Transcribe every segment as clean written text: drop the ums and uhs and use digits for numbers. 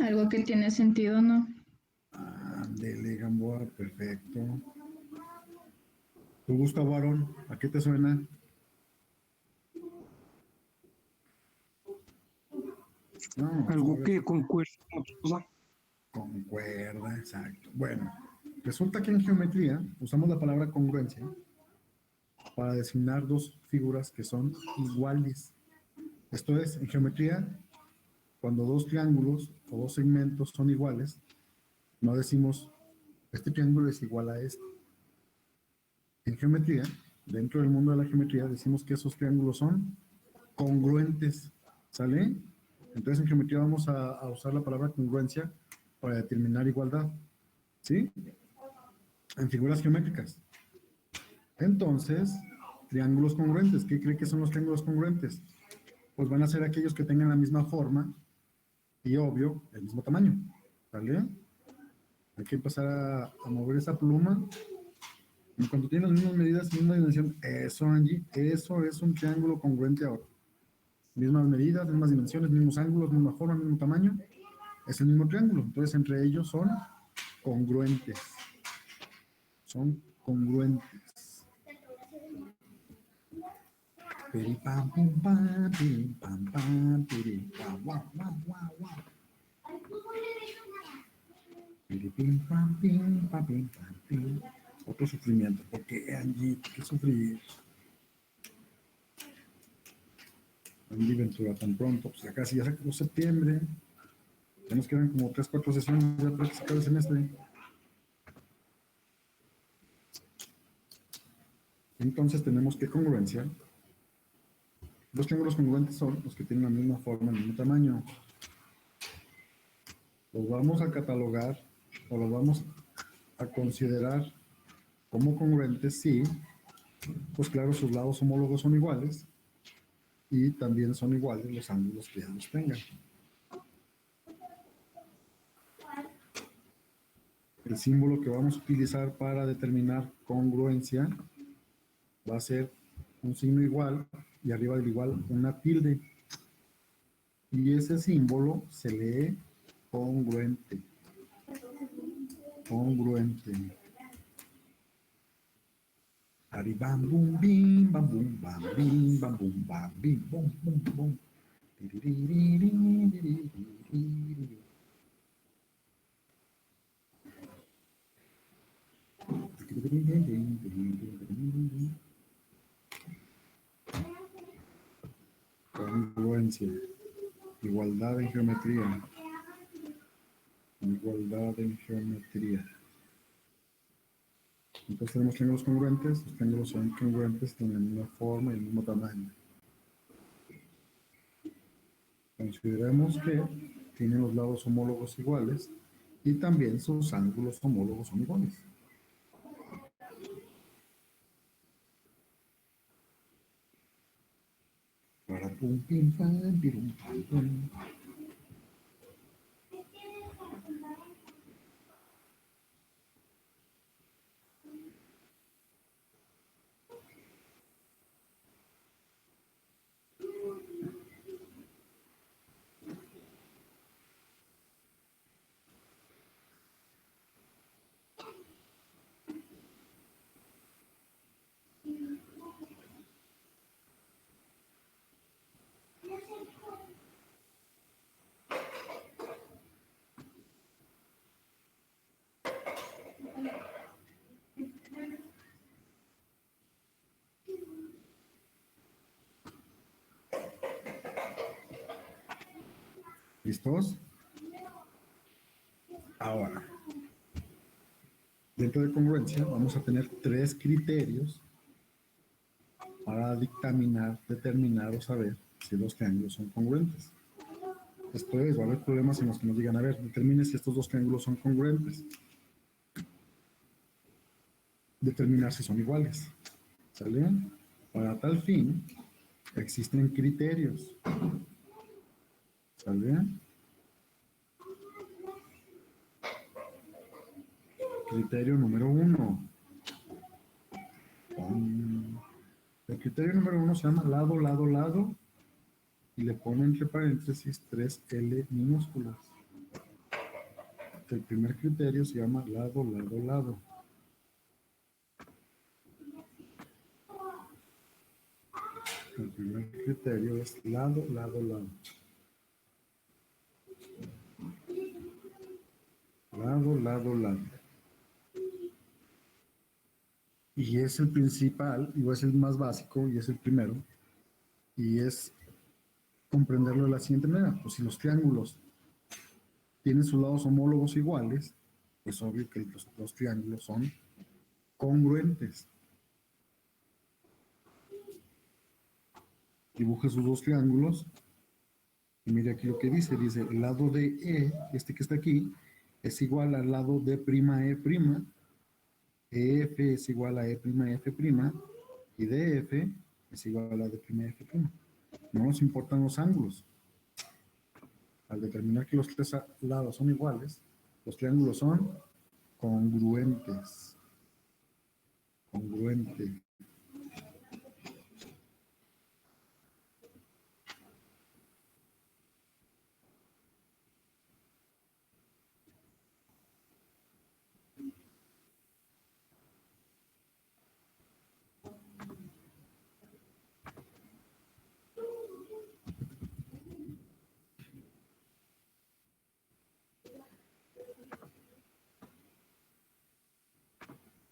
Algo que tiene sentido, ¿no? Ándele, Gamboa, perfecto. ¿Tu gusto, varón? ¿A qué te suena? No, a Algo ver, que concuerde con otra cosa. concuerda, exacto. Bueno, resulta que en geometría usamos la palabra congruencia para designar dos figuras que son iguales. Esto es, en geometría, cuando dos triángulos o dos segmentos son iguales, no decimos, este triángulo es igual a este. En geometría, dentro del mundo de la geometría, decimos que esos triángulos son congruentes. ¿Sale? Entonces en geometría vamos a usar la palabra congruencia para determinar igualdad. ¿Sí? En figuras geométricas. Entonces, triángulos congruentes. ¿Qué cree que son los triángulos congruentes? Pues van a ser aquellos que tengan la misma forma y, obvio, el mismo tamaño. ¿Vale? Hay que empezar a mover esa pluma. En cuanto tiene las mismas medidas, misma dimensión, eso, Angie, eso es un triángulo congruente ahora. Mismas medidas, mismas dimensiones, mismos ángulos, misma forma, mismo tamaño. Es el mismo triángulo. Entonces, entre ellos son congruentes. Son congruentes. Piripam, pum, pam, piripam, pam, piripam, guau, guau, guau, guau. Piripim, pam, pim, pam, pim, pam, pim. Otro sufrimiento. ¿Por qué, Angie? ¿Por qué sufrir? Angie Ventura tan pronto. Pues ya casi ya se acabó septiembre. Ya nos quedan como 3, 4 sesiones ya para que se acabe el semestre. Entonces tenemos que congruencia. Los triángulos congruentes son los que tienen la misma forma, el mismo tamaño. Los vamos a catalogar o los vamos a considerar como congruentes si, pues claro, sus lados homólogos son iguales y también son iguales los ángulos que ellos tengan. El símbolo que vamos a utilizar para determinar congruencia va a ser un signo igual y arriba del igual una tilde. Y ese símbolo se lee congruente. Congruente. Ari bam bum bim bam bum bam bim bam bum bam bim bum bum bum. Congruencia. Igualdad en geometría. Igualdad en geometría. Entonces tenemos triángulos congruentes, los triángulos son congruentes, tienen la misma forma y el mismo tamaño. Consideremos que tienen los lados homólogos iguales y también sus ángulos homólogos son iguales. Para pum pim pam pirum pam pum. ¿Listos? Ahora, dentro de congruencia vamos a tener 3 criterios para dictaminar, determinar o saber si los triángulos son congruentes. Esto es, va a haber problemas en los que nos digan, a ver, determine si estos dos triángulos son congruentes. Determinar si son iguales. ¿Sale? Para tal fin, existen criterios. ¿Sale? Criterio número 1. El criterio número 1 se llama lado, lado, lado y le pone entre paréntesis 3L minúsculas. El primer criterio se llama lado, lado, lado. El primer criterio es lado, lado, lado. Lado, lado, lado. Y es el principal, y es el más básico, y es el primero. Y es comprenderlo de la siguiente manera. Pues si los triángulos tienen sus lados homólogos iguales, pues obvio que los triángulos son congruentes. Dibuje sus dos triángulos y mire aquí lo que dice. Dice, el lado de E, este que está aquí, es igual al lado de prima E prima. EF es igual a E prima F prima. Y DF es igual a D prima F prima. No nos importan los ángulos. Al determinar que los tres lados son iguales, los triángulos son congruentes. Congruente.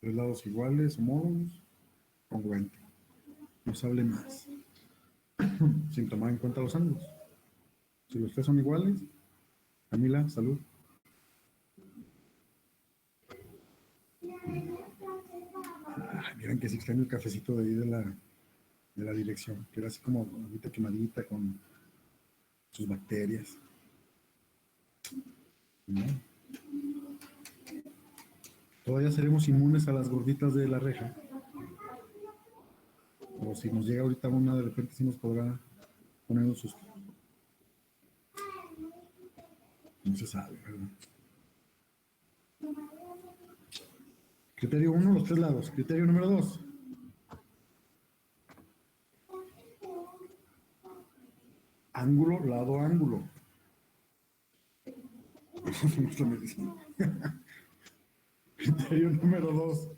Tres lados iguales, homólogos, congruente. No se hable más. Sin tomar en cuenta los ángulos. Si los tres son iguales, Camila, salud. Miren que sí extraño el cafecito de ahí de la dirección, que era así como ahorita quemadita con sus bacterias. ¿No? Todavía seremos inmunes a las gorditas de la reja. O si nos llega ahorita una, de repente sí nos podrá poner un susto. No se sabe, ¿verdad? Criterio 1, los tres lados. Criterio número 2. Ángulo, lado, ángulo. Nuestra medicina. Criterio número 2.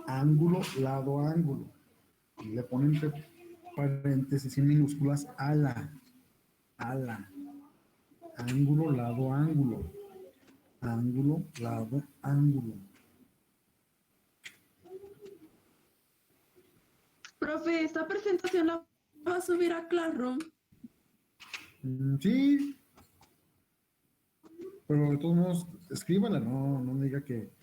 Ángulo, lado, ángulo. Y le ponen entre paréntesis en minúsculas ala. Ala. Ángulo, lado, ángulo. Ángulo, lado, ángulo. Profe, esta presentación la va a subir a Classroom. Sí, pero de todos modos, escríbala, no me diga que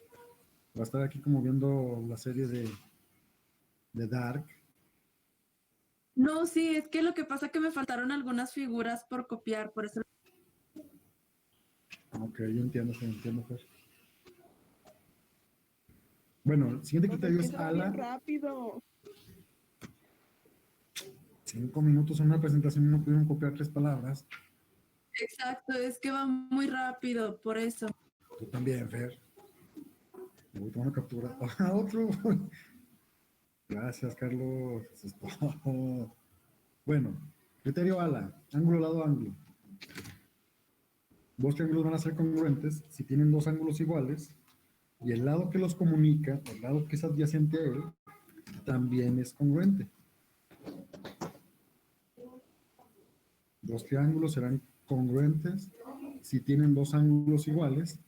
va a estar aquí como viendo la serie de Dark. No, sí, es que lo que pasa es que me faltaron algunas figuras por copiar, por eso. Ok, yo entiendo, Fer. Bueno, el siguiente criterio es ala. Rápido. 5 minutos en una presentación y no pudieron copiar 3 palabras. Exacto, es que va muy rápido, por eso. Tú también, Fer. Me voy a tomar una captura. Otro. Gracias, Carlos. Eso es todo. Bueno, criterio ala. Ángulo, lado, ángulo. Dos triángulos van a ser congruentes si tienen dos ángulos iguales y el lado que los comunica, el lado que es adyacente a él, también es congruente. Dos triángulos serán congruentes si tienen dos ángulos iguales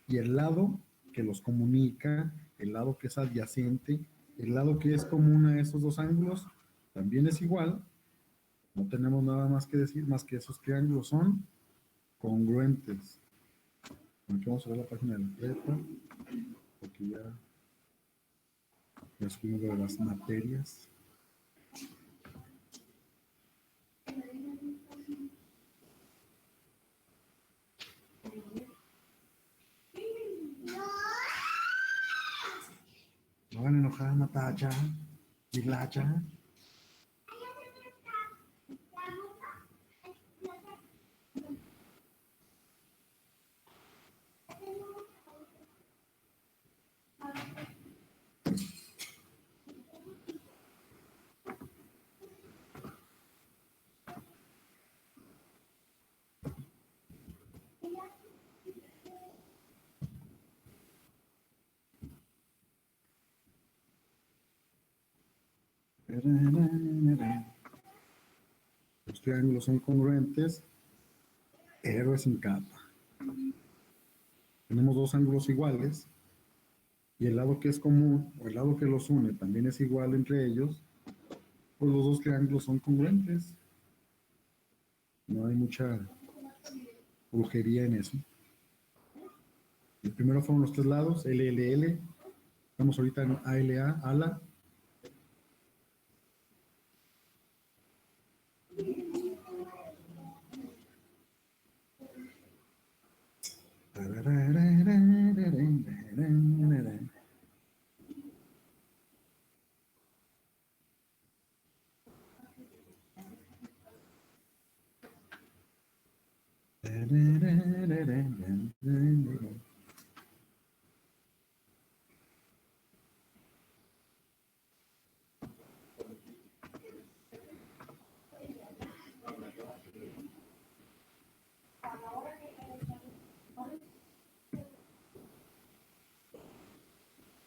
y el lado que los comunica, el lado que es adyacente, el lado que es común a esos dos ángulos, también es igual. No tenemos nada más que decir, más que esos triángulos son congruentes. Aquí vamos a ver la página de la prepa, porque ya subimos de las materias. No van a enojar, Natacha, Hilacha. Los triángulos son congruentes, héroe sin capa. Tenemos dos ángulos iguales y el lado que es común o el lado que los une también es igual entre ellos, pues los dos triángulos son congruentes. No hay mucha brujería en eso. El primero fueron los tres lados, LLL. Estamos ahorita en ALA, ALA.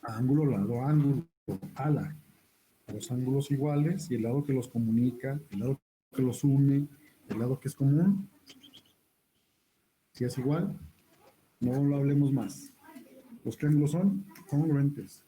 Ángulo, lado, ángulo, ala. Los ángulos iguales y el lado que los comunica, el lado que los une, el lado que es común. Si es igual, no lo hablemos más. Los triángulos son congruentes.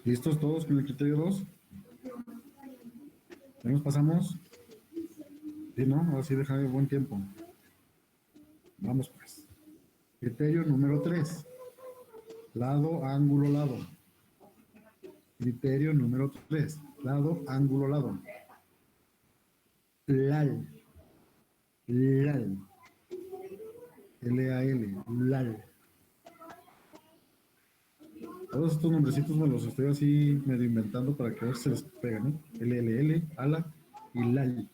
¿Listos todos con el criterio 2? ¿Ya nos pasamos? Sí, ¿no? Ahora sí deja de buen tiempo. Vamos pues. Criterio número 3. Lado, ángulo, lado. Criterio número 3. Lado, ángulo, lado. LAL. LAL. LAL. LAL. Todos estos nombrecitos me los estoy así medio inventando para que a ver si se les pegan, ¿no? LLL, ALA y LAL.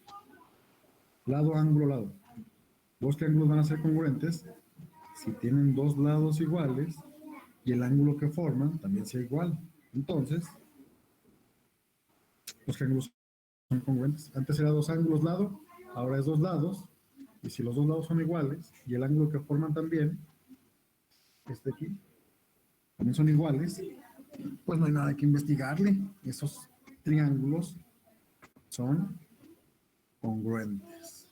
Lado, ángulo, lado. Dos triángulos van a ser congruentes si tienen dos lados iguales y el ángulo que forman también sea igual. Entonces, los triángulos son congruentes. Antes era dos ángulos lado, ahora es dos lados. Y si los dos lados son iguales y el ángulo que forman también, este aquí, también son iguales, pues no hay nada que investigarle. Esos triángulos son congruentes.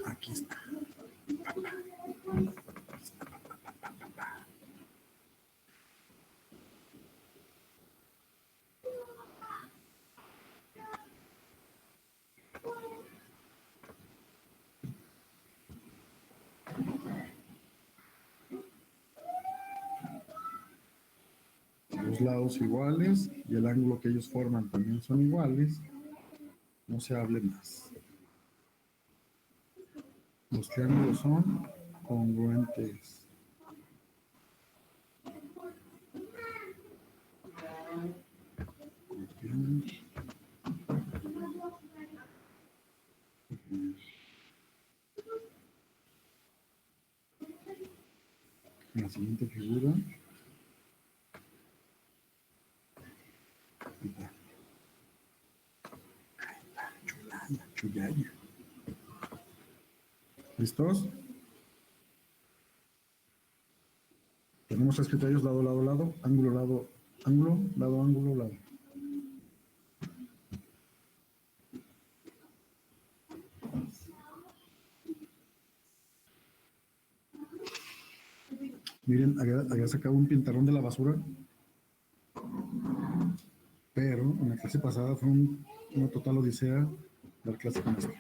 Aquí está. Los lados iguales y el ángulo que ellos forman también son iguales. No se hable más. Los triángulos son congruentes. La siguiente figura. Chulaya, chulaya. ¿Listos? Tenemos tres criterios: lado, lado, lado, ángulo, lado, ángulo, lado, ángulo, lado. Miren, había sacado un pintarrón de la basura, pero en la clase pasada fue una total odisea dar clase con esto.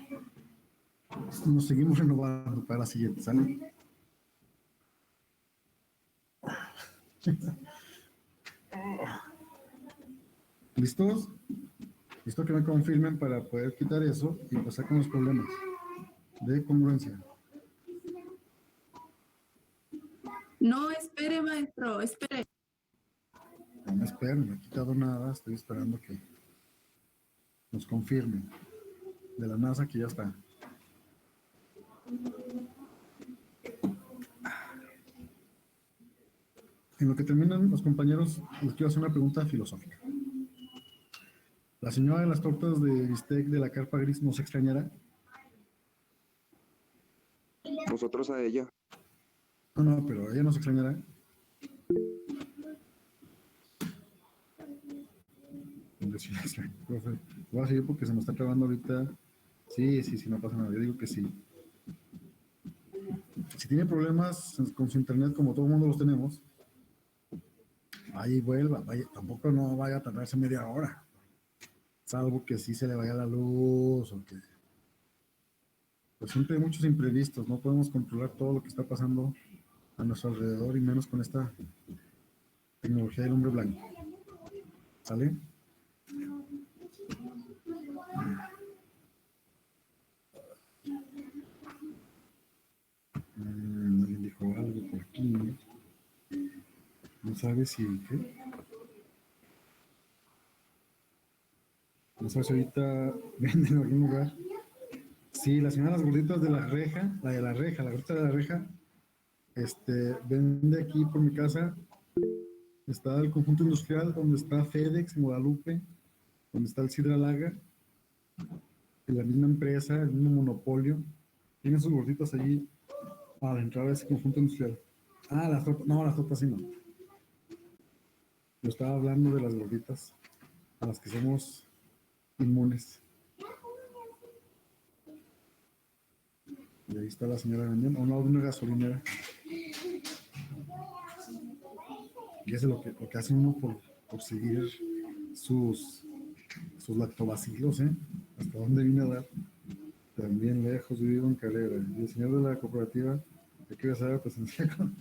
Nos seguimos renovando para la siguiente, ¿sale? ¿Listos? Listo que me confirmen para poder quitar eso y pasar con los problemas de congruencia. No, espere, maestro, espere. No me espero, no he quitado nada, estoy esperando que nos confirmen de la NASA que ya está. En lo que terminan los compañeros, les quiero hacer una pregunta filosófica. ¿La señora de las tortas de bistec de la carpa gris nos extrañará? Nosotros a ella. No, pero ella nos extrañará. Profe, voy a seguir porque se me está acabando ahorita. Sí, no pasa nada. Yo digo que sí. Si tiene problemas con su internet, como todo el mundo los tenemos, vaya y vuelva. Vaya, tampoco no vaya a tardarse media hora. Salvo que sí se le vaya la luz o que... Pues siempre hay muchos imprevistos. No podemos controlar todo lo que está pasando a nuestro alrededor y menos con esta tecnología del hombre blanco. ¿Sale? Alguien dijo algo por aquí. No sabe si... ¿qué? No sé si ahorita venden en algún lugar. Sí, la señora de las gorditas de la reja, la gordita de la reja, vende aquí por mi casa. Está el conjunto industrial donde está FedEx en Guadalupe, donde está el Sidra Laga, la misma empresa, el mismo monopolio. Tiene sus gorditas allí a la entrada de ese conjunto industrial. Ah, las tortas, no, las tortas sí no. Yo estaba hablando de las gorditas a las que somos inmunes. Y ahí está la señora vendiendo, a un lado de una gasolinera. Y eso es lo que hace uno por seguir sus lactobacilos, ¿eh? Hasta dónde vine a dar. También lejos, yo vivo en Calera. Y el señor de la cooperativa, ¿qué quiere saber? Presencia con...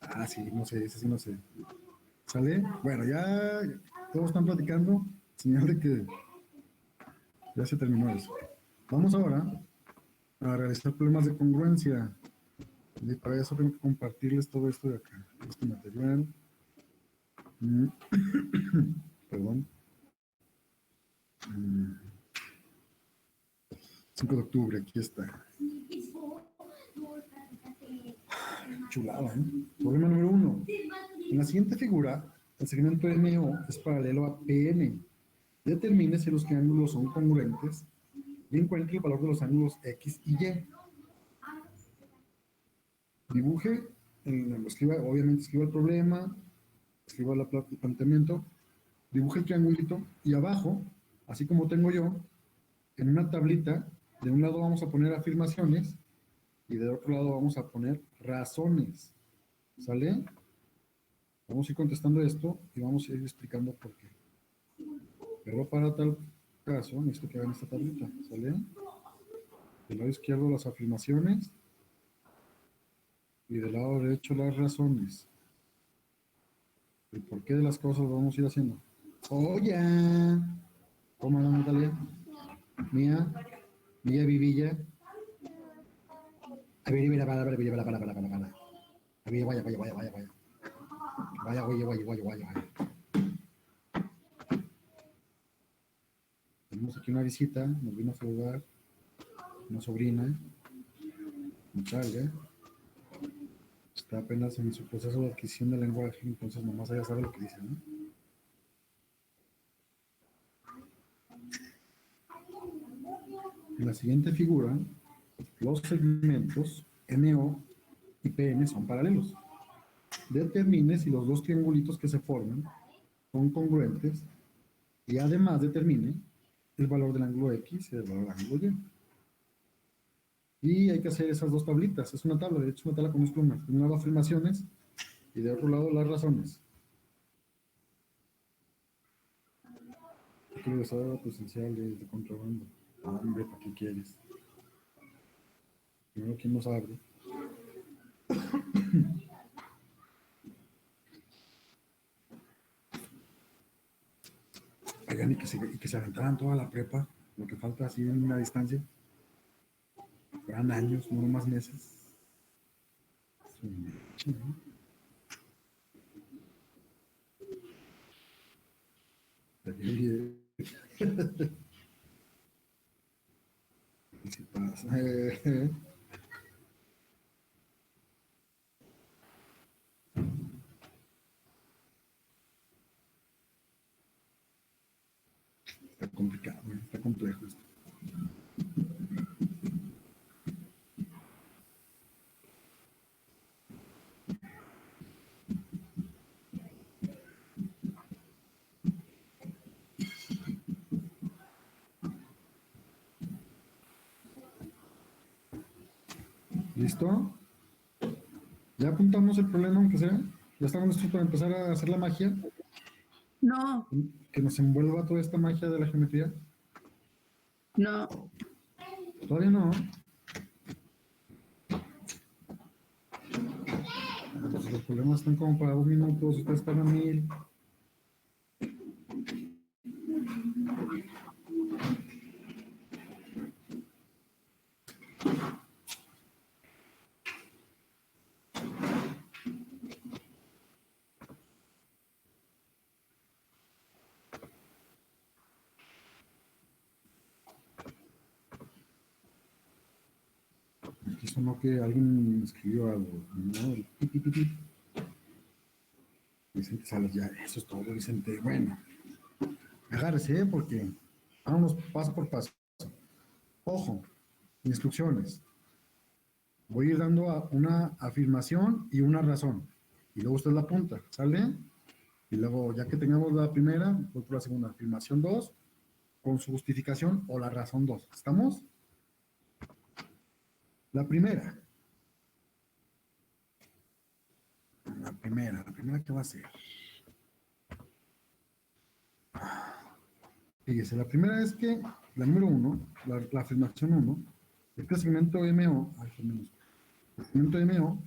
Ah, sí, no sé, ese sí no sé. ¿Sale? Bueno, ya todos están platicando. Señal de que ya se terminó eso. Vamos ahora a realizar problemas de congruencia. Y para eso tengo que compartirles todo esto de acá. Este material. Perdón. 5 de octubre, aquí está. Chulada, ¿eh? Problema número 1. En la siguiente figura, el segmento MO es paralelo a PM. Determine si los ángulos son congruentes y encuentre el valor de los ángulos X y Y. Dibuje, obviamente escriba el problema, escriba el planteamiento, dibuje el triangulito y abajo, así como tengo yo, en una tablita, de un lado vamos a poner afirmaciones y del otro lado vamos a poner razones. ¿Sale? Vamos a ir contestando esto y vamos a ir explicando por qué. Pero para tal caso, necesito que hagan esta tablita. ¿Sale? Del lado izquierdo las afirmaciones y del lado derecho las razones. El porqué de las cosas lo vamos a ir haciendo. ¡Oye! ¿Cómo anda Natalia? Mía Vivilla. A ver, para. A ver, vaya. Vaya. Tenemos aquí una visita, nos vino a saludar una sobrina, Natalia. Está apenas en su proceso de adquisición del lenguaje, entonces nomás ella sabe lo que dice, ¿no? En la siguiente figura, los segmentos MO y PN son paralelos. Determine si los dos triangulitos que se forman son congruentes y además determine el valor del ángulo X y el valor del ángulo Y. Y hay que hacer esas dos tablitas. Es una tabla, de hecho, una tabla con dos columnas. De un lado afirmaciones y de otro lado las razones. Quiero saber presenciales de contrabando. Hombre, ¿para qué quieres? Primero, ¿quién nos abre? Oigan, y que se aventaran toda la prepa, lo que falta así en una distancia. Eran años, no más meses. Sí, ¿no? ¿Qué pasa? Está complicado, está complejo esto. ¿Listo? ¿Ya apuntamos el problema, aunque sea? ¿Ya estamos listos para empezar a hacer la magia? No, ¿Que nos envuelva toda esta magia de la geometría? no. Todavía no. Pues los problemas están como para 2 minutos, ustedes están a 1000. Aquí sonó que alguien escribió algo, ¿no? El pi, pi, pi, pi. Vicente Salas, ya, eso es todo, Vicente. Bueno, agárrese, porque vámonos paso por paso. Ojo, instrucciones. Voy a ir dando una afirmación y una razón. Y luego usted la apunta, ¿sale? Y luego, ya que tengamos la primera, voy por la segunda. Afirmación 2, con su justificación o la razón 2. ¿Estamos? La primera. La primera que va a ser. Fíjese, la primera es que, la número 1, la afirmación 1, es que el segmento MO, el segmento MO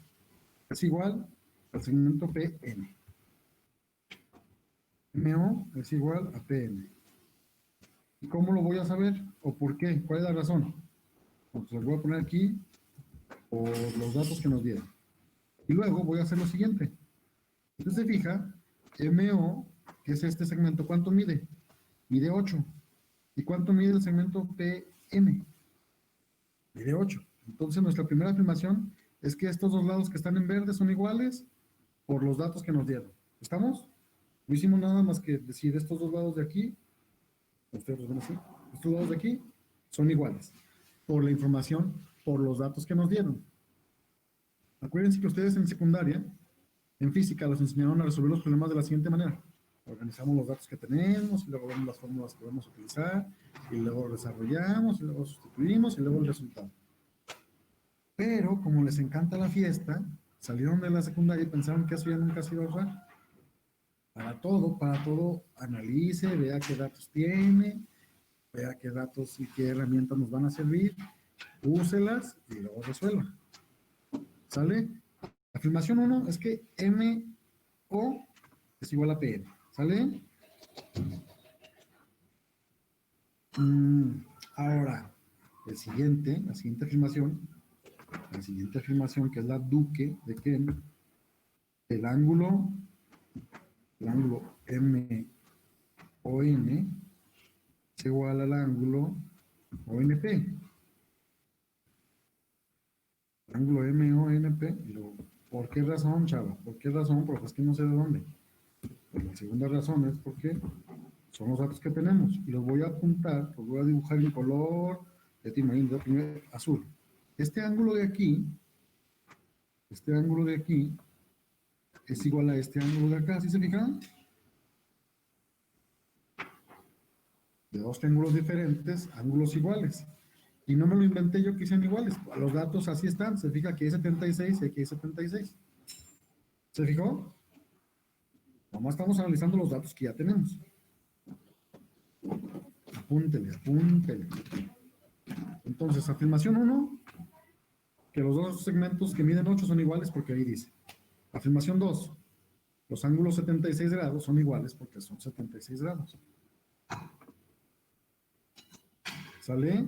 es igual al segmento PN. MO es igual a PN. ¿Y cómo lo voy a saber? ¿O por qué? ¿Cuál es la razón? Pues lo voy a poner aquí por los datos que nos dieron. Y luego voy a hacer lo siguiente. Usted se fija, MO, que es este segmento, ¿cuánto mide? Mide 8. ¿Y cuánto mide el segmento PN? Mide 8. Entonces nuestra primera afirmación es que estos dos lados que están en verde son iguales por los datos que nos dieron. ¿Estamos? No hicimos nada más que decir estos dos lados de aquí, ustedes los ven así, estos lados de aquí son iguales por la información, por los datos que nos dieron. Acuérdense que ustedes en secundaria, en física, los enseñaron a resolver los problemas de la siguiente manera. Organizamos los datos que tenemos, y luego vemos las fórmulas que vamos a utilizar, y luego desarrollamos, y luego sustituimos, y luego el resultado. Pero, como les encanta la fiesta, salieron de la secundaria y pensaron que eso ya nunca se iba a usar. Para todo, analice, vea qué datos tiene, vea qué datos y qué herramientas nos van a servir, úselas y luego resuelva. ¿Sale? Afirmación 1 es que MO es igual a PN. ¿Sale? Ahora, la siguiente afirmación, que es la Duque de Ken, el ángulo MON es igual al ángulo ONP. El ángulo MONP, ¿por qué razón, chava? ¿Por qué razón? Porque es que no sé de dónde. Pues la segunda razón es porque son los datos que tenemos y los voy a apuntar, los voy a dibujar en color, azul. Este ángulo de aquí es igual a este ángulo de acá, ¿sí se fijan? de dos triángulos diferentes, ángulos iguales. Y no me lo inventé yo que sean iguales. Los datos así están. Se fija que hay 76 y aquí hay 76. ¿Se fijó? Nomás estamos analizando los datos que ya tenemos. Apúntele, apúntele. Entonces, afirmación 1, que los dos segmentos que miden 8 son iguales porque ahí dice. Afirmación 2, los ángulos 76 grados son iguales porque son 76 grados. ¿Sale?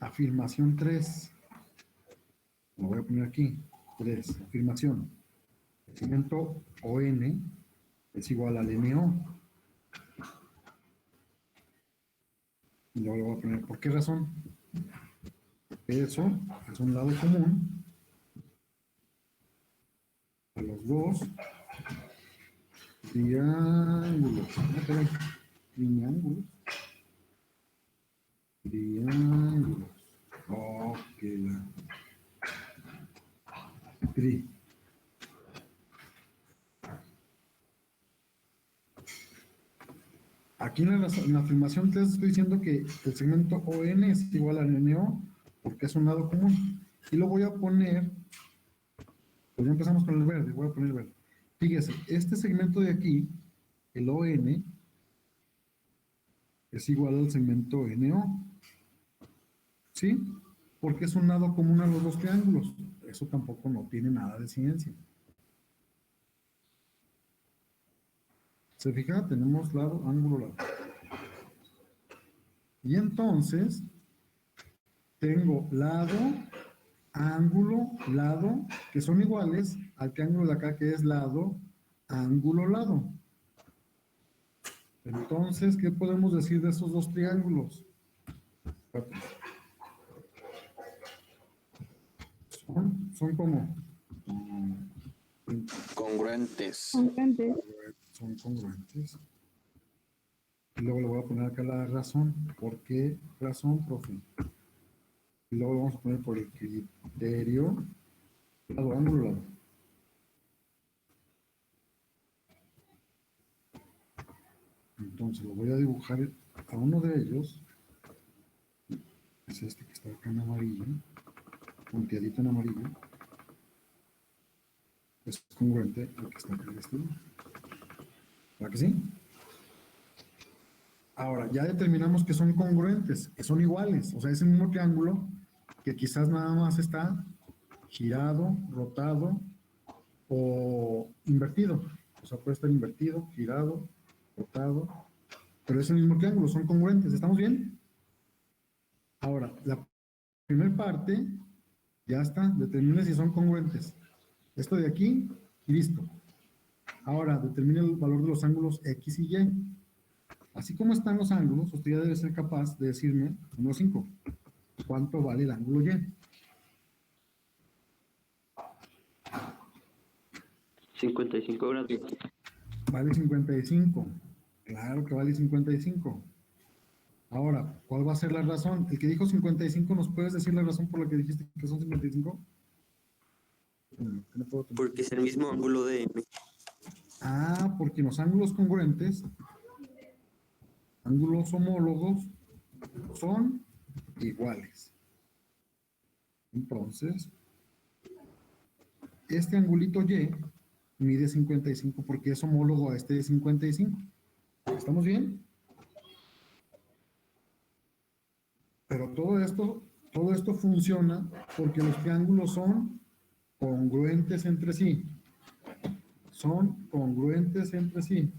Afirmación 3. Lo voy a poner aquí. 3. Afirmación. El segmento ON es igual al NO. Y luego le voy a poner, ¿por qué razón? Eso es un lado común a los dos triángulos. Triángulos. Triángulos. Oh, que la. Tri. Aquí en la afirmación 3 estoy diciendo que el segmento ON es igual al NO porque es un lado común. Y lo voy a poner, pues ya empezamos con el verde, voy a poner el verde. Fíjese, este segmento de aquí, el ON, es igual al segmento NO. ¿Sí? Porque es un lado común a los dos triángulos. Eso tampoco no tiene nada de ciencia. ¿Se fija? Tenemos lado, ángulo, lado. Y entonces, tengo lado, ángulo, lado, que son iguales al triángulo de acá, que es lado, ángulo, lado. Entonces, ¿qué podemos decir de esos dos triángulos? Son como... Congruentes. Son congruentes. Y luego le voy a poner acá la razón. ¿Por qué razón, profe? Y luego lo vamos a poner por el criterio. Lado, ángulo, lado. Entonces lo voy a dibujar a uno de ellos. Es este que está acá en amarillo. Punteadito en amarillo. Es congruente al que está acá en este lado. ¿Verdad que sí? Ahora, ya determinamos que son congruentes, que son iguales. O sea, es el mismo triángulo que quizás nada más está girado, rotado o invertido. O sea, puede estar invertido, girado, rotado, pero es el mismo triángulo, son congruentes. ¿Estamos bien? Ahora, la primera parte ya está, determine si son congruentes. Esto de aquí y listo. Ahora, determine el valor de los ángulos X y Y. Así como están los ángulos, usted ya debe ser capaz de decirme, número 5, ¿cuánto vale el ángulo Y? 55 grados. Vale 55. Claro que vale 55. Ahora, ¿cuál va a ser la razón? El que dijo 55, ¿nos puedes decir la razón por la que dijiste que son 55? No puedo tener. Porque es el mismo ángulo de M. Ah, porque los ángulos congruentes, ángulos homólogos, son iguales. Entonces, este angulito Y mide 55 porque es homólogo a este de 55. ¿Estamos bien? Pero todo esto funciona porque los triángulos son congruentes entre sí. Son congruentes entre sí.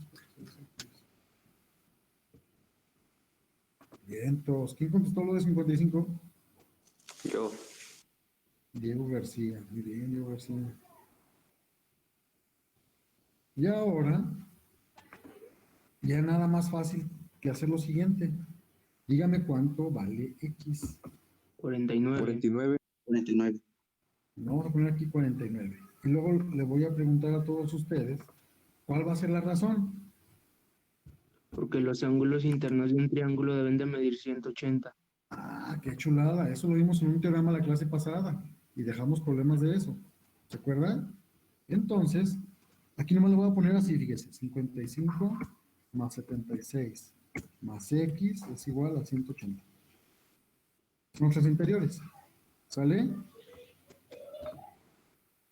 Bien, todos. ¿Quién contestó lo de 55? Yo. Diego García. Muy bien, Diego García. Y ahora, ya nada más fácil que hacer lo siguiente. Dígame cuánto vale X. 49. 49. 49. Vamos a poner aquí 49. Y luego le voy a preguntar a todos ustedes, ¿cuál va a ser la razón? Porque los ángulos internos de un triángulo deben de medir 180. Ah, qué chulada. Eso lo vimos en un teorema la clase pasada y dejamos problemas de eso. ¿Se acuerdan? Entonces, Aquí nomás lo voy a poner así, fíjese, 55 más 76 más X es igual a 180. Son nuestras interiores, ¿sale?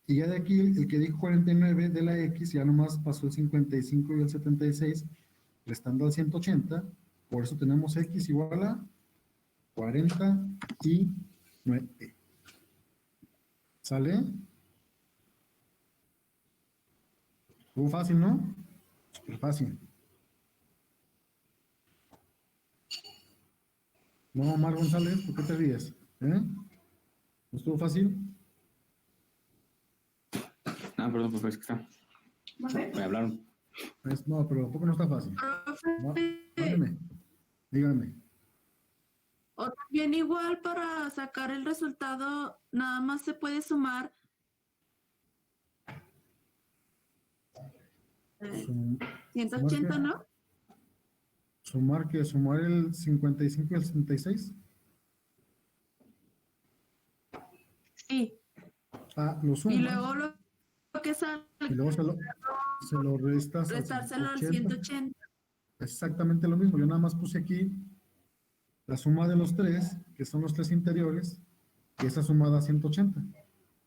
Y ya de aquí, el que dijo 49 de la X, ya nomás pasó el 55 y el 76, restando al 180, por eso tenemos X igual a 49. ¿Sale? Estuvo fácil, ¿no? Súper fácil. No, Omar González, ¿por qué te ríes? ¿No estuvo fácil? Ah, perdón, pues es que está. Me hablaron. No, pero tampoco no está fácil. No, dígame, dígame. O también igual para sacar el resultado, nada más se puede sumar Sum- 180, ¿no? Sumar que sumar el 55 y el 76. Sí. Ah, lo Y sumas luego lo que sale, y luego se lo restas al restárselo al 180. 180. Exactamente lo mismo. Yo nada más puse aquí la suma de los tres, que son los tres interiores, y esa sumada a 180.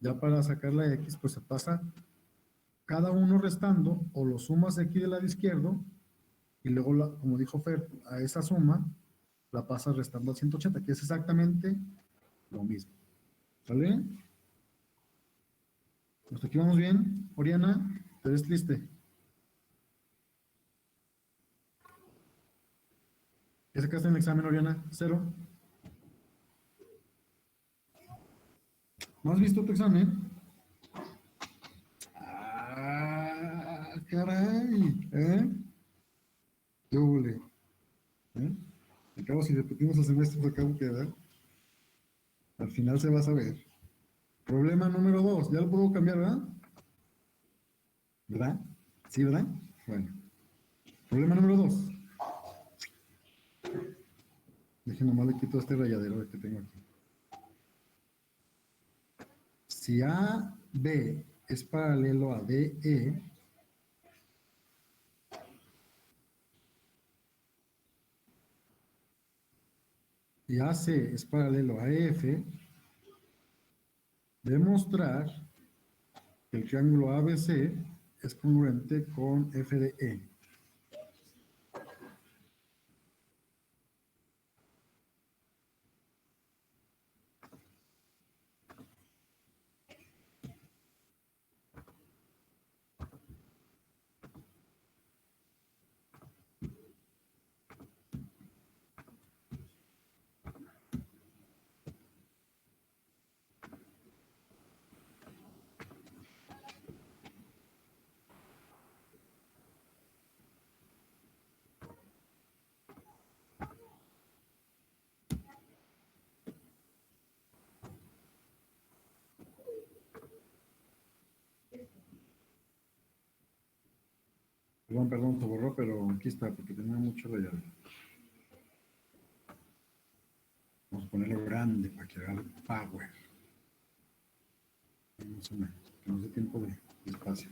Ya para sacar la X, pues se pasa cada uno restando, o lo sumas de aquí del lado izquierdo, y luego, como dijo Fer, a esa suma la pasas restando al 180, que es exactamente lo mismo. ¿Sale? ¿Hasta aquí vamos bien? Oriana, ¿te ves triste? ¿Qué sacaste en el examen, Oriana? ¿Cero? ¿No has visto tu examen? Ah, caray, ¿eh? ¿Qué huele? ¿Eh? Acabo, si repetimos el semestre, pues acabo que dar. Al final se va a saber. Problema número 2, ya lo puedo cambiar, ¿verdad? ¿Verdad? ¿Sí, verdad? Bueno. Problema número 2. Dejen nomás le quito este rayadero que tengo aquí. Si AB es paralelo a DE, y AC es paralelo a EF, demostrar que el triángulo ABC es congruente con F de E. Perdón, se borró, pero aquí está, porque tenía mucho rayadero. Vamos a ponerlo grande para que haga power. Más o menos, que nos dé tiempo de espacio.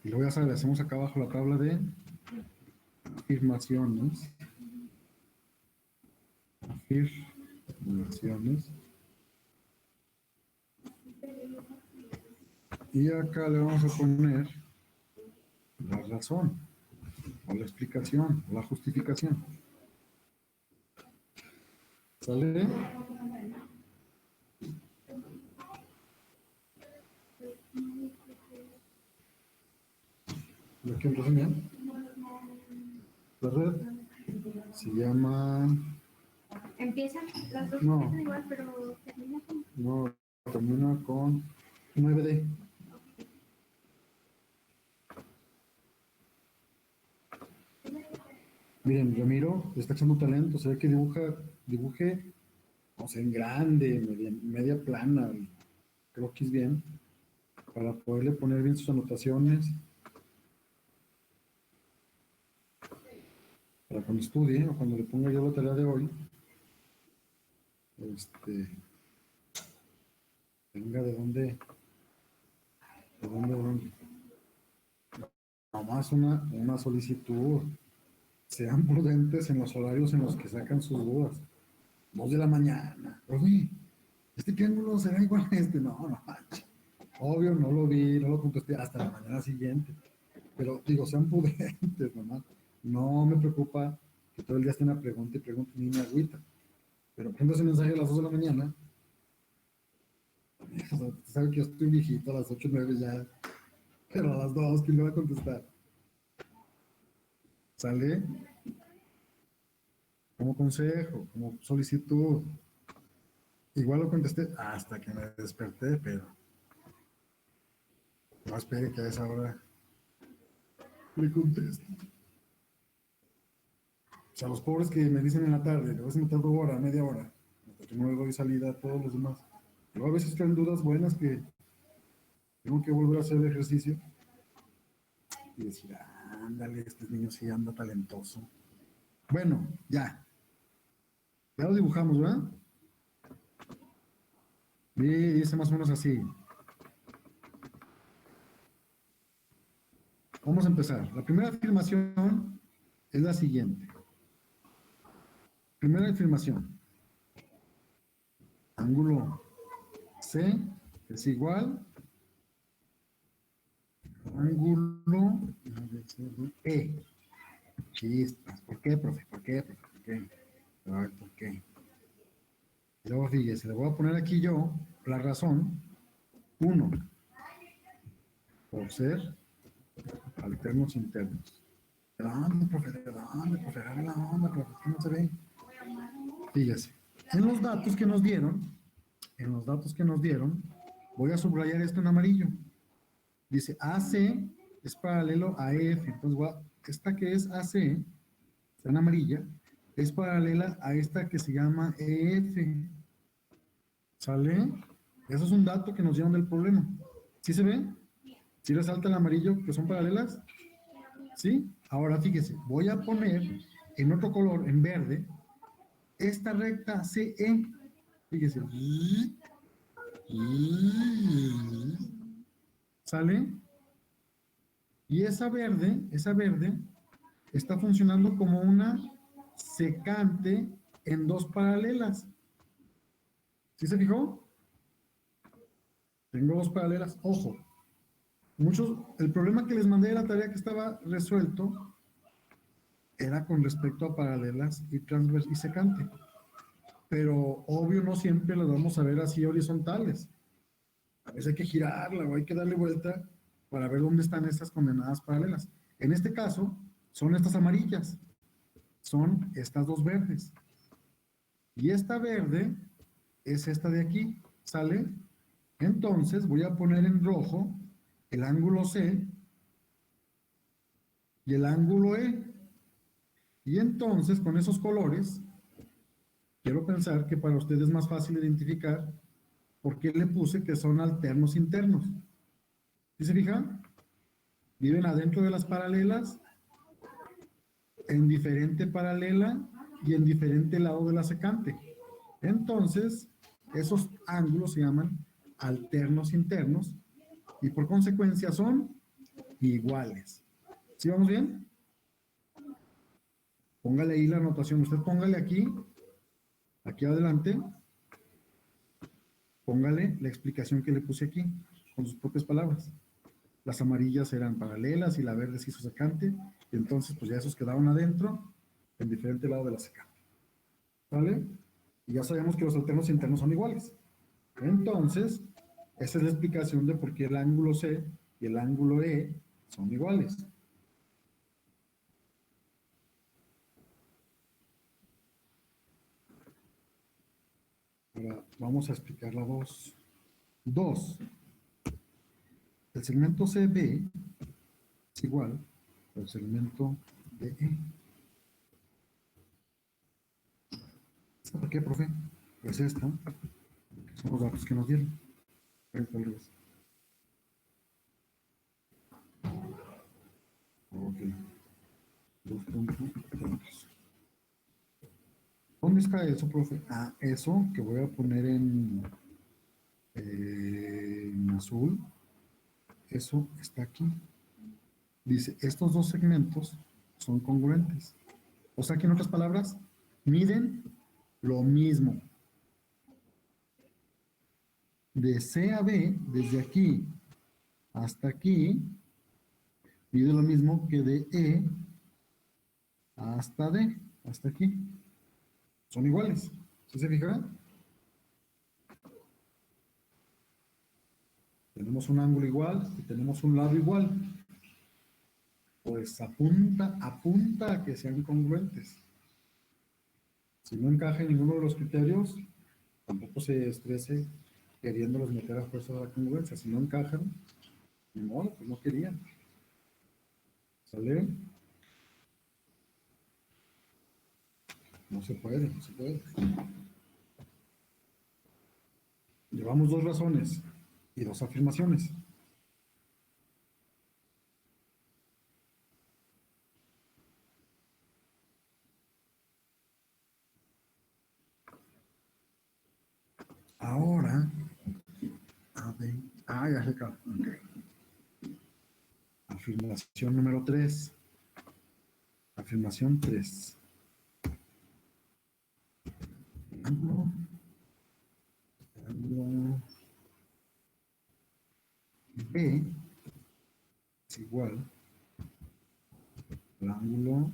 Y luego ya sabes, hacemos acá abajo la tabla de afirmaciones. Afirmaciones. Y acá le vamos a poner la razón, o la explicación, o la justificación. ¿Sale? ¿Lo que reseñar? La red se llama... Empiezan las dos No. empiezan igual, pero termina con... No, termina con 9D. Miren, Ramiro le está echando talento, se ve que dibuje, no sé, en grande, media plana, croquis bien, para poderle poner bien sus anotaciones, para cuando estudie o cuando le ponga yo la tarea de hoy, tenga de dónde. Nomás una solicitud. Sean prudentes en los horarios en los que sacan sus dudas. 2 de la mañana. Profe, este triángulo será igual a este. No, no manches. Obvio, no lo vi, no lo contesté hasta la mañana siguiente. Pero digo, sean prudentes, nomás. No me preocupa que todo el día estén a pregunta y pregunta ni me agüita. Pero prendo ese mensaje a las 2 de la mañana. O sea, usted sabe que yo estoy viejito a las 8 o 9 ya. Pero a las 2, ¿quién le va a contestar? ¿Sale? Como consejo, como solicitud. Igual lo contesté hasta que me desperté, pero no espere que a esa hora le conteste. O sea, los pobres que me dicen en la tarde, le vas a meter 2 horas, media hora, hasta que no le doy salida a todos los demás. Luego a veces traen dudas buenas que tengo que volver a hacer el ejercicio y decir, ándale, este niño sí anda talentoso. Bueno, ya. Ya lo dibujamos, ¿verdad? Y dice más o menos así. Vamos a empezar. La primera afirmación es la siguiente. Primera afirmación. Ángulo C es igual a ángulo E. Chispas. ¿Por qué, profe? ¿Por qué, profe? ¿Por qué? A ver, ¿por qué? Y luego fíjese, le voy a poner aquí yo la razón. 1. Por ser alternos internos. ¿De dónde, profe? ¿De dónde, profe? Agarre la onda, profe. ¿Qué no se ve? Fíjese. En los datos que nos dieron, voy a subrayar esto en amarillo. Dice AC es paralelo a EF. Entonces, esta que es AC, está en amarilla, es paralela a esta que se llama EF. ¿Sale? Eso es un dato que nos dieron del problema. ¿Sí se ve? ¿Sí resalta el amarillo que son paralelas? ¿Sí? Ahora fíjese, voy a poner en otro color, en verde, esta recta CE. Fíjese. ¿Sale? Y esa verde está funcionando como una secante en 2 paralelas. ¿Sí se fijó? Tengo 2 paralelas. Ojo. El problema que les mandé de la tarea que estaba resuelto era con respecto a paralelas y transversales y secante. Pero obvio no siempre las vamos a ver así horizontales. A veces hay que girarla o hay que darle vuelta para ver dónde están estas condenadas paralelas. En este caso, son estas amarillas. Son estas 2 verdes. Y esta verde es esta de aquí. ¿Sale? Entonces voy a poner en rojo el ángulo C y el ángulo E. Y entonces, con esos colores, quiero pensar que para ustedes es más fácil identificar por qué le puse que son alternos internos. ¿Sí se fijan? Viven adentro de las paralelas, en diferente paralela y en diferente lado de la secante. Entonces, esos ángulos se llaman alternos internos y por consecuencia son iguales. ¿Sí vamos bien? Póngale ahí la anotación. Usted póngale aquí adelante, póngale la explicación que le puse aquí, con sus propias palabras. Las amarillas eran paralelas y la verde se hizo secante, y entonces pues ya esos quedaron adentro, en diferente lado de la secante. ¿Vale? Y ya sabemos que los alternos internos son iguales. Entonces, esa es la explicación de por qué el ángulo C y el ángulo E son iguales. Ahora vamos a explicar la 2. 2. El segmento CB es igual al segmento DE. ¿Por qué, profe? Pues esta. Son los datos que nos dieron. Ok. 2 puntos. ¿Dónde está eso, profe? Ah, eso que voy a poner en azul. Eso está aquí. dice, estos dos segmentos son congruentes. O sea que en otras palabras, miden lo mismo. De C a B, desde aquí hasta aquí, mide lo mismo que de E hasta D, hasta aquí. Son iguales. ¿Sí se fijan? Tenemos un ángulo igual y tenemos un lado igual. Pues apunta a que sean congruentes. Si no encaja en ninguno de los criterios, tampoco se estrese queriéndolos meter a fuerza de la congruencia. Si no encajan, ni modo, pues no querían. ¿Sale? No se puede, no se puede. Llevamos dos razones y dos afirmaciones. Ahora, a ver, ya se acabó. Okay. Afirmación número 3. Afirmación 3. Ángulo B es igual al ángulo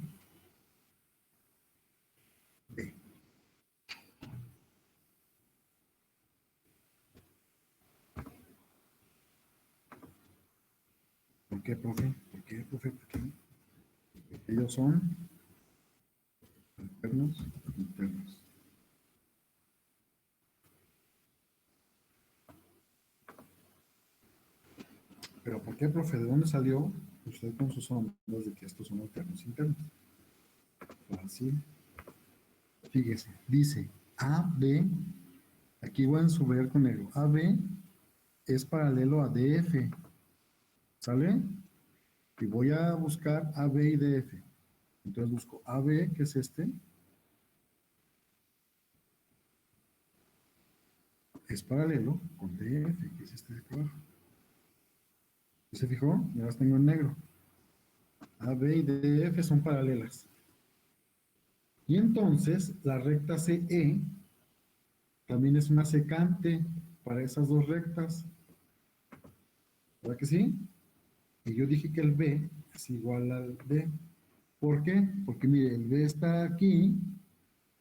B. ¿Por qué, profe? ¿Por qué, profe? ¿Por qué? Porque ellos son alternos internos. ¿Pero por qué, profe? ¿De dónde salió usted con sus ondas de que estos son alternos internos? Fácil. Fíjese, dice AB, aquí voy a subrayar con negro, AB es paralelo a DF, ¿sale? Y voy a buscar AB y DF. Entonces busco AB, que es este, es paralelo con DF, que es este de acá abajo. ¿Se fijó? Ya las tengo en negro. AB y DF son paralelas. Y entonces la recta CE también es una secante para esas dos rectas. ¿Verdad que sí? Y yo dije que el B es igual al D. ¿Por qué? Porque mire, el B está aquí,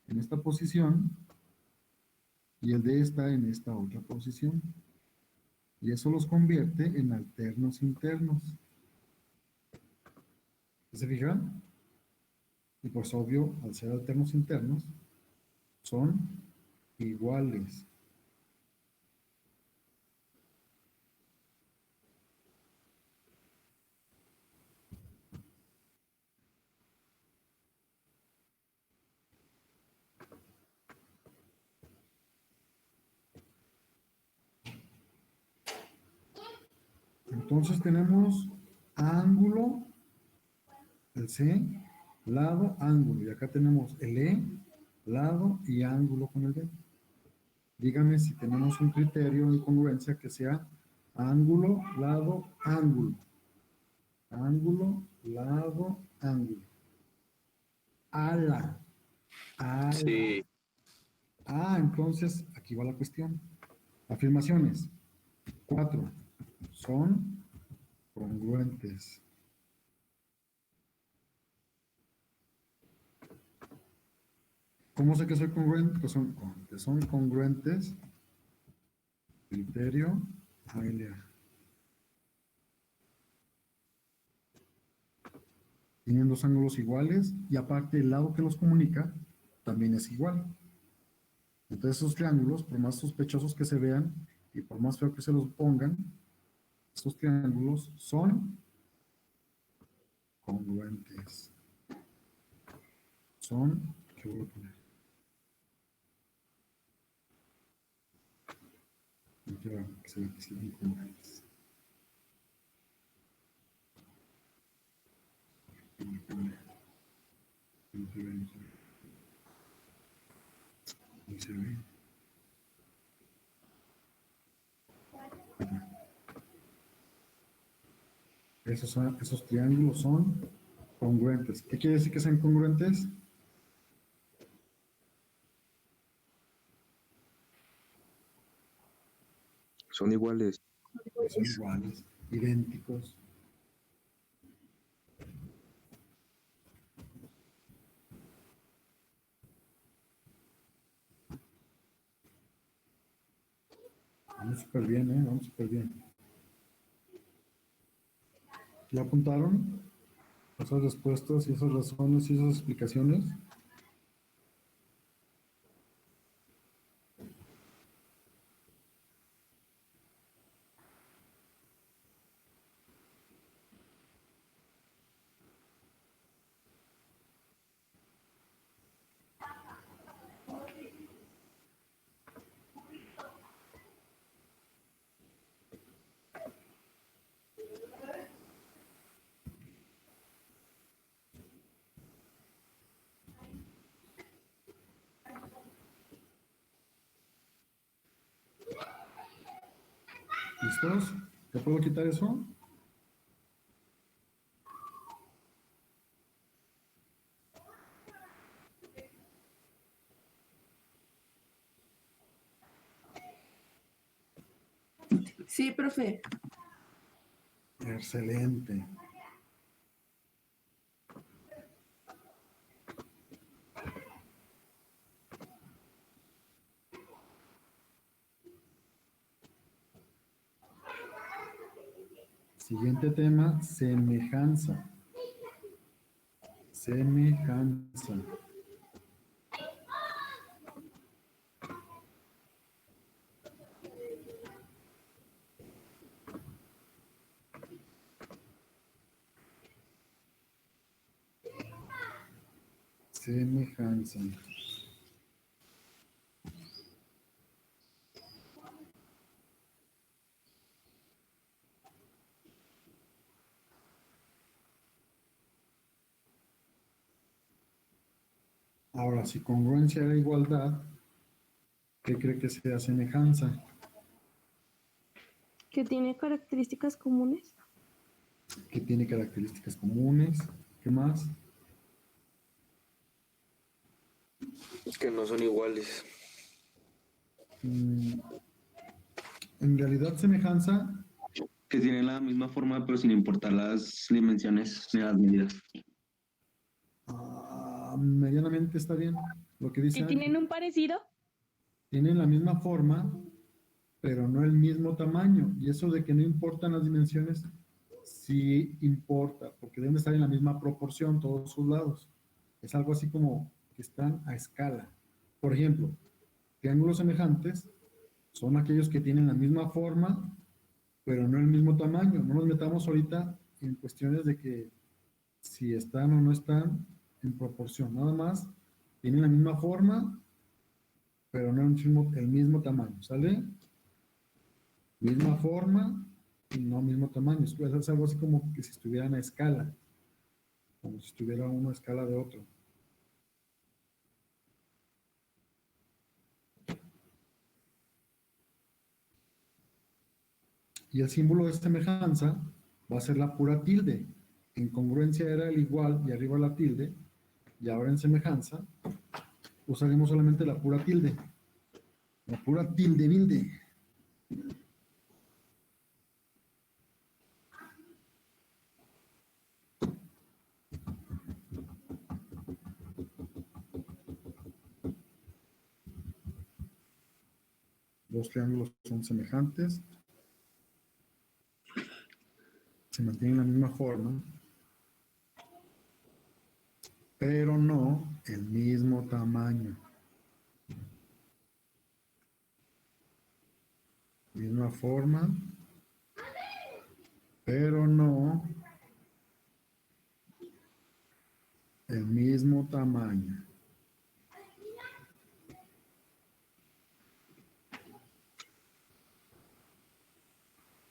en esta posición, y el D está en esta otra posición. Y eso los convierte en alternos internos. ¿Se fijan? Y pues obvio, al ser alternos internos, son iguales. Entonces tenemos ángulo, el C, lado, ángulo. Y acá tenemos el E, lado y ángulo con el D. Dígame si tenemos un criterio de congruencia que sea ángulo, lado, ángulo. Ángulo, lado, ángulo. Ala. Ala. Sí. Entonces, aquí va la cuestión. Afirmaciones. 4. Son congruentes. ¿Cómo sé que soy congruente? Pues son congruentes. Criterio ALA. Tienen dos ángulos iguales y aparte el lado que los comunica también es igual. Entonces esos triángulos, por más sospechosos que se vean y por más feo que se los pongan, estos triángulos son congruentes. ¿Qué voy a poner? Que se vean que son congruentes. No se ve. Esos triángulos son congruentes. ¿Qué quiere decir que sean congruentes? Son iguales. Que son iguales, idénticos. Vamos súper bien, ¿eh? Vamos súper bien. ¿Ya apuntaron esas respuestas y esas razones y esas explicaciones? ¿Listos? ¿Te puedo quitar eso? Sí, profe. Excelente. Siguiente tema, semejanza. Semejanza. Semejanza. Ahora, si congruencia era igualdad, ¿qué cree que sea semejanza? Que tiene características comunes. Que tiene características comunes. ¿Qué más? Que no son iguales. En realidad, semejanza Que tienen la misma forma, pero sin importar las dimensiones ni las medidas. medianamente está bien. Lo que dice Que tienen un parecido. tienen la misma forma, pero no el mismo tamaño. Y eso de que no importan las dimensiones, sí importa, porque deben estar en la misma proporción todos sus lados. Es algo así como que están a escala. Por ejemplo, triángulos semejantes son aquellos que tienen la misma forma, pero no el mismo tamaño. No nos metamos ahorita en cuestiones de que si están o no están en proporción. Nada más tienen la misma forma, pero no el mismo tamaño. ¿Sale? Misma forma y no mismo tamaño. Es algo así como que si estuvieran a escala, como si estuviera uno a escala de otro. Y el símbolo de semejanza va a ser la pura tilde. En congruencia era el igual y arriba la tilde, y ahora en semejanza usaremos solamente la pura tilde. La pura tilde bilde. Dos triángulos son semejantes, se mantienen la misma forma, pero no el mismo tamaño. Misma forma, pero no el mismo tamaño.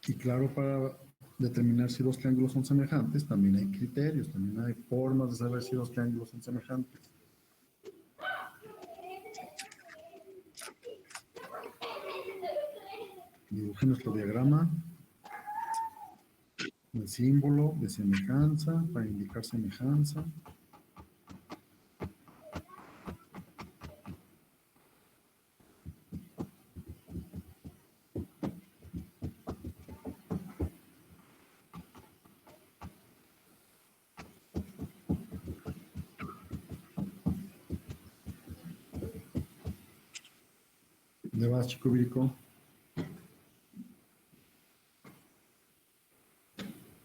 Y claro, para determinar si dos triángulos son semejantes, también hay criterios, también hay formas de saber si dos triángulos son semejantes. Dibujen nuestro diagrama. El símbolo de semejanza para indicar semejanza. ¿Dónde vas, chico Virico?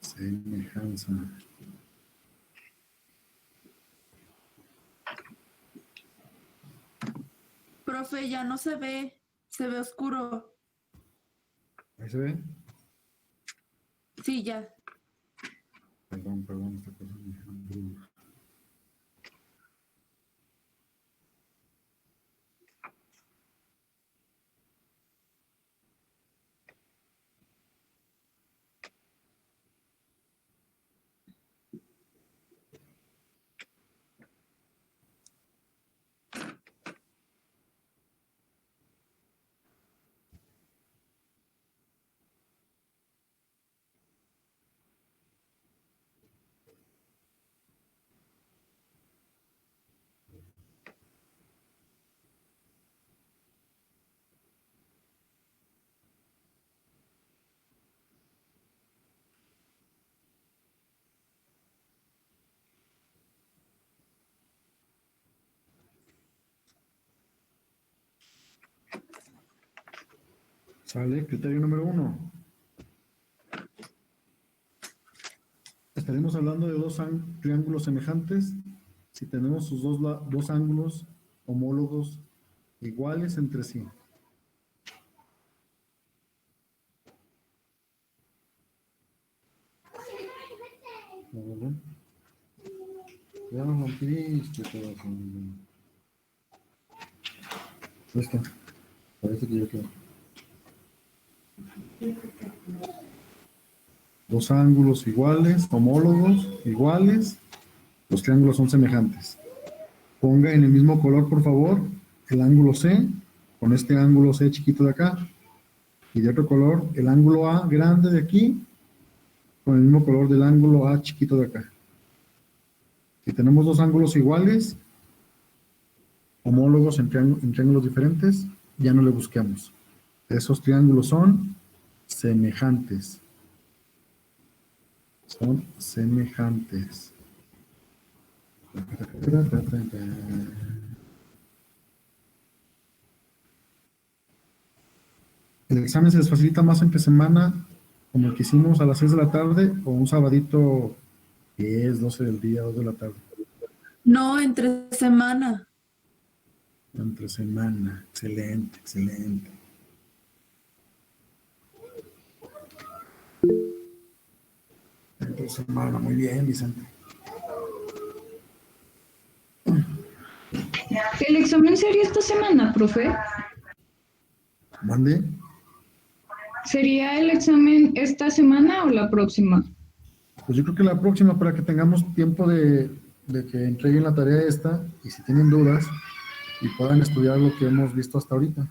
Semejanza. Profe, ya no se ve oscuro. ¿Ahí se ve? Sí, ya. Perdón, esta cosa me... Sale, criterio número 1. Estaremos hablando de dos triángulos semejantes si tenemos sus dos ángulos homólogos iguales entre sí. ¿Vale? Ya nos rompiste todo. Esto. Parece que yo quedo. Dos ángulos iguales, homólogos, iguales, los triángulos son semejantes. Ponga en el mismo color, por favor, el ángulo C, con este ángulo C chiquito de acá, y de otro color, el ángulo A grande de aquí, con el mismo color del ángulo A chiquito de acá. Si tenemos dos ángulos iguales, homólogos en triángulos diferentes, ya no le busquemos. Esos triángulos son semejantes. Son semejantes. El examen se les facilita más entre semana, como el que hicimos a las 6 de la tarde, o un sabadito 10, 12 del día, 2 de la tarde. No, entre semana. Entre semana. Excelente, excelente. Entre semana, muy bien, Vicente. ¿El examen sería esta semana, profe? ¿Mande? ¿Sería el examen esta semana o la próxima? Pues yo creo que la próxima, para que tengamos tiempo de que entreguen la tarea esta, y si tienen dudas, y puedan estudiar lo que hemos visto hasta ahorita.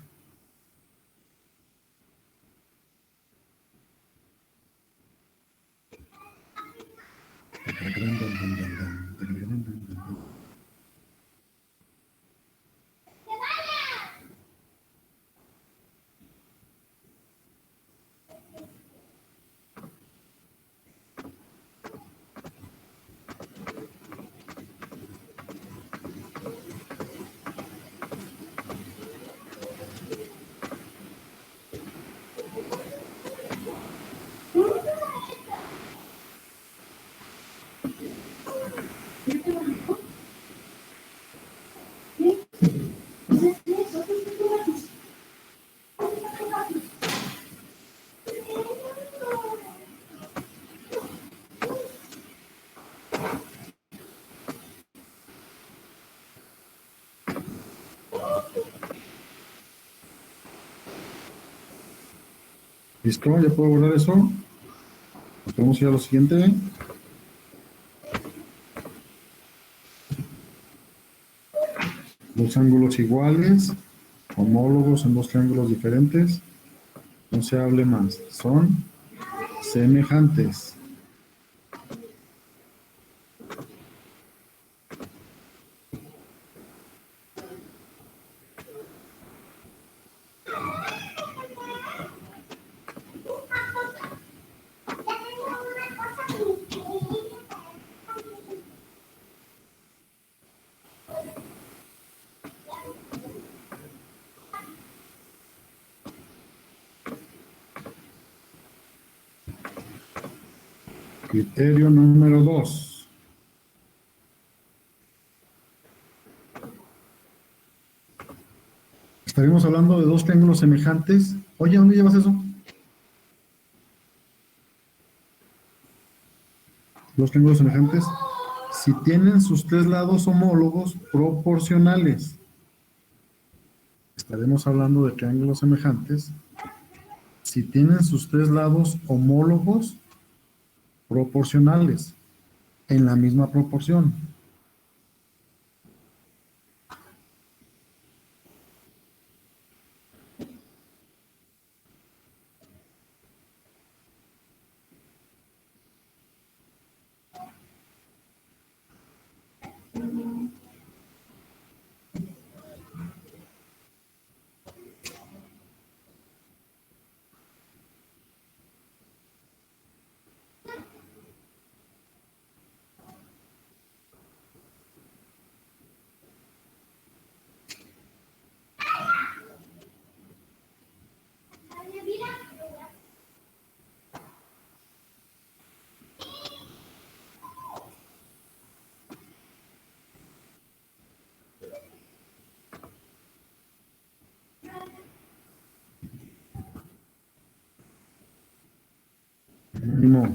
¿Listo? ¿Ya puedo borrar eso? Nos podemos ir a lo siguiente. Dos ángulos iguales, homólogos en dos triángulos diferentes. No se hable más. Son semejantes. Criterio número 2. Estaremos hablando de dos triángulos semejantes. Oye, ¿dónde llevas eso? Dos triángulos semejantes si tienen sus tres lados homólogos proporcionales. Estaremos hablando de triángulos semejantes si tienen sus tres lados homólogos proporcionales en la misma proporción. No.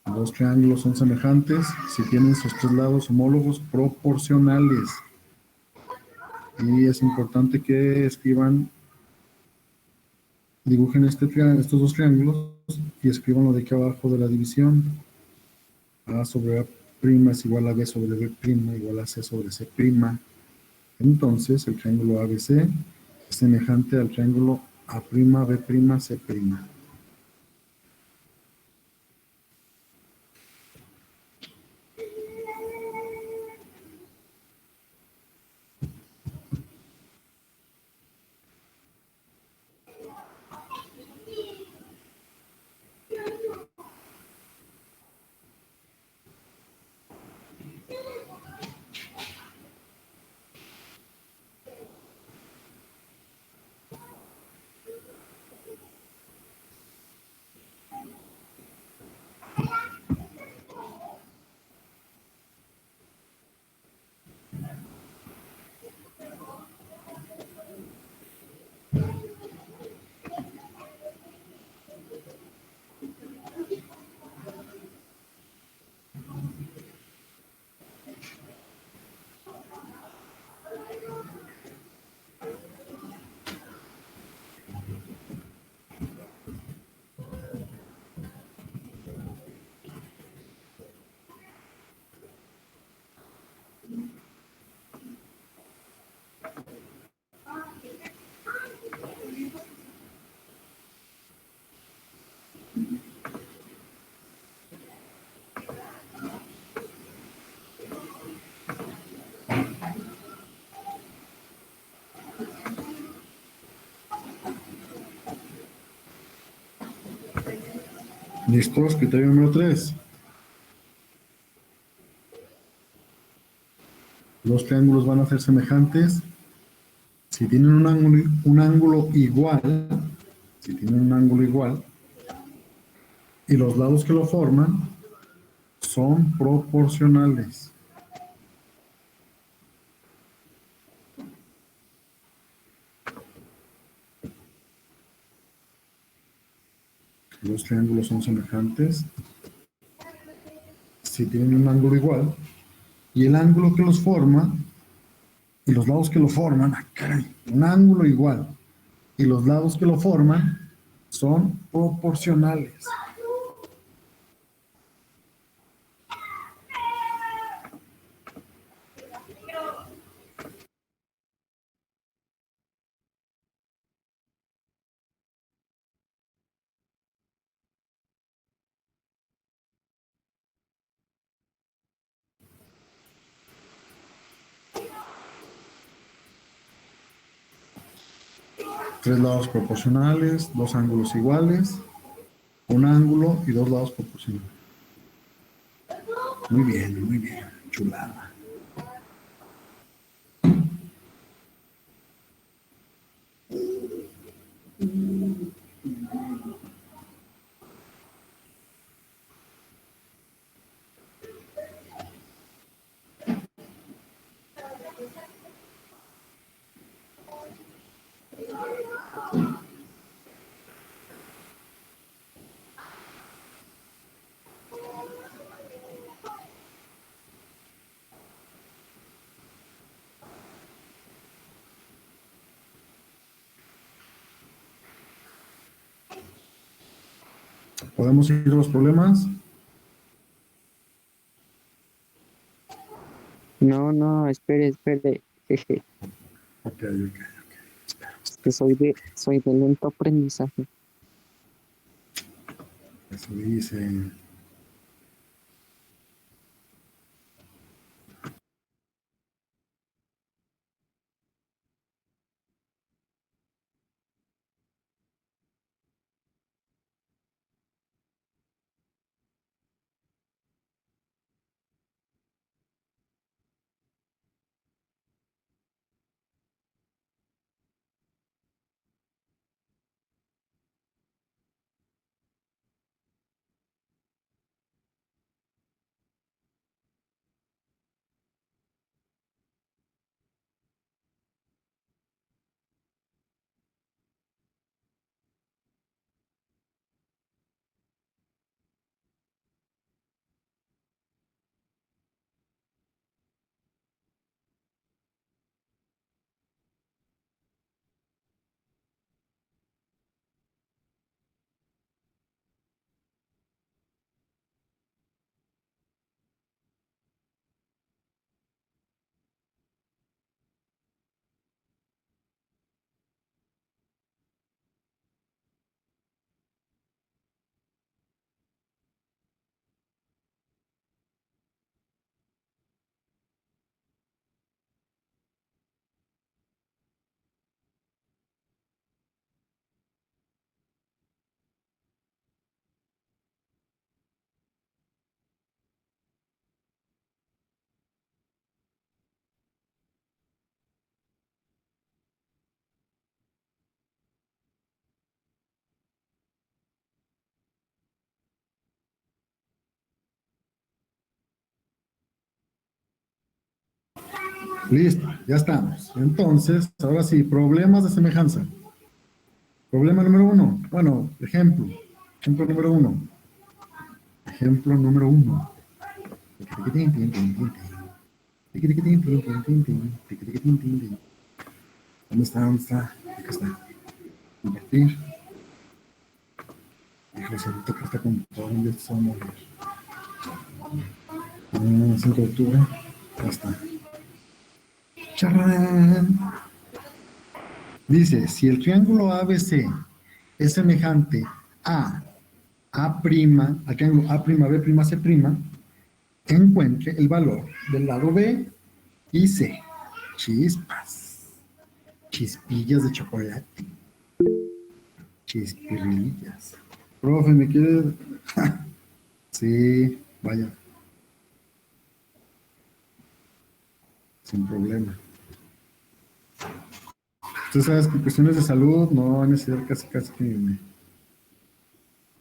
Los triángulos son semejantes si tienen sus tres lados homólogos proporcionales. Y es importante que escriban, dibujen estos dos triángulos y escriban lo de aquí abajo de la división. A sobre A' es igual a B sobre B' igual a C sobre C'. Entonces, el triángulo ABC es semejante al triángulo A'B', C'. ¿Listos? Criterio número 3. Los triángulos van a ser semejantes si tienen un ángulo igual, y los lados que lo forman son proporcionales. Los triángulos son semejantes si tienen un ángulo igual y el ángulo que los forma y los lados que lo forman, un ángulo igual y los lados que lo forman son proporcionales. Tres lados proporcionales, dos ángulos iguales, un ángulo y dos lados proporcionales. Muy bien, chulada. ¿Podemos ir a los problemas? No, espere. Jeje, Ok. es que soy de lento aprendizaje. Eso dice. Listo, ya estamos. Entonces, ahora sí, problemas de semejanza. Problema número 1. Bueno, ejemplo. Ejemplo número 1. Ejemplo número 1. ¿Dónde está? Acá está. Compartir. Híjole, ahorita que está con todo, ya se va a mover. 5 de octubre. Ya está. ¡Charrán! Dice, si el triángulo ABC es semejante a al triángulo A'B', C', encuentre el valor del lado B y C. Chispas. Chispillas de chocolate. Chispirrillas. Profe, ¿me quiere? Sí, vaya. Sin problema. Tú sabes que en cuestiones de salud no hay necesidad casi que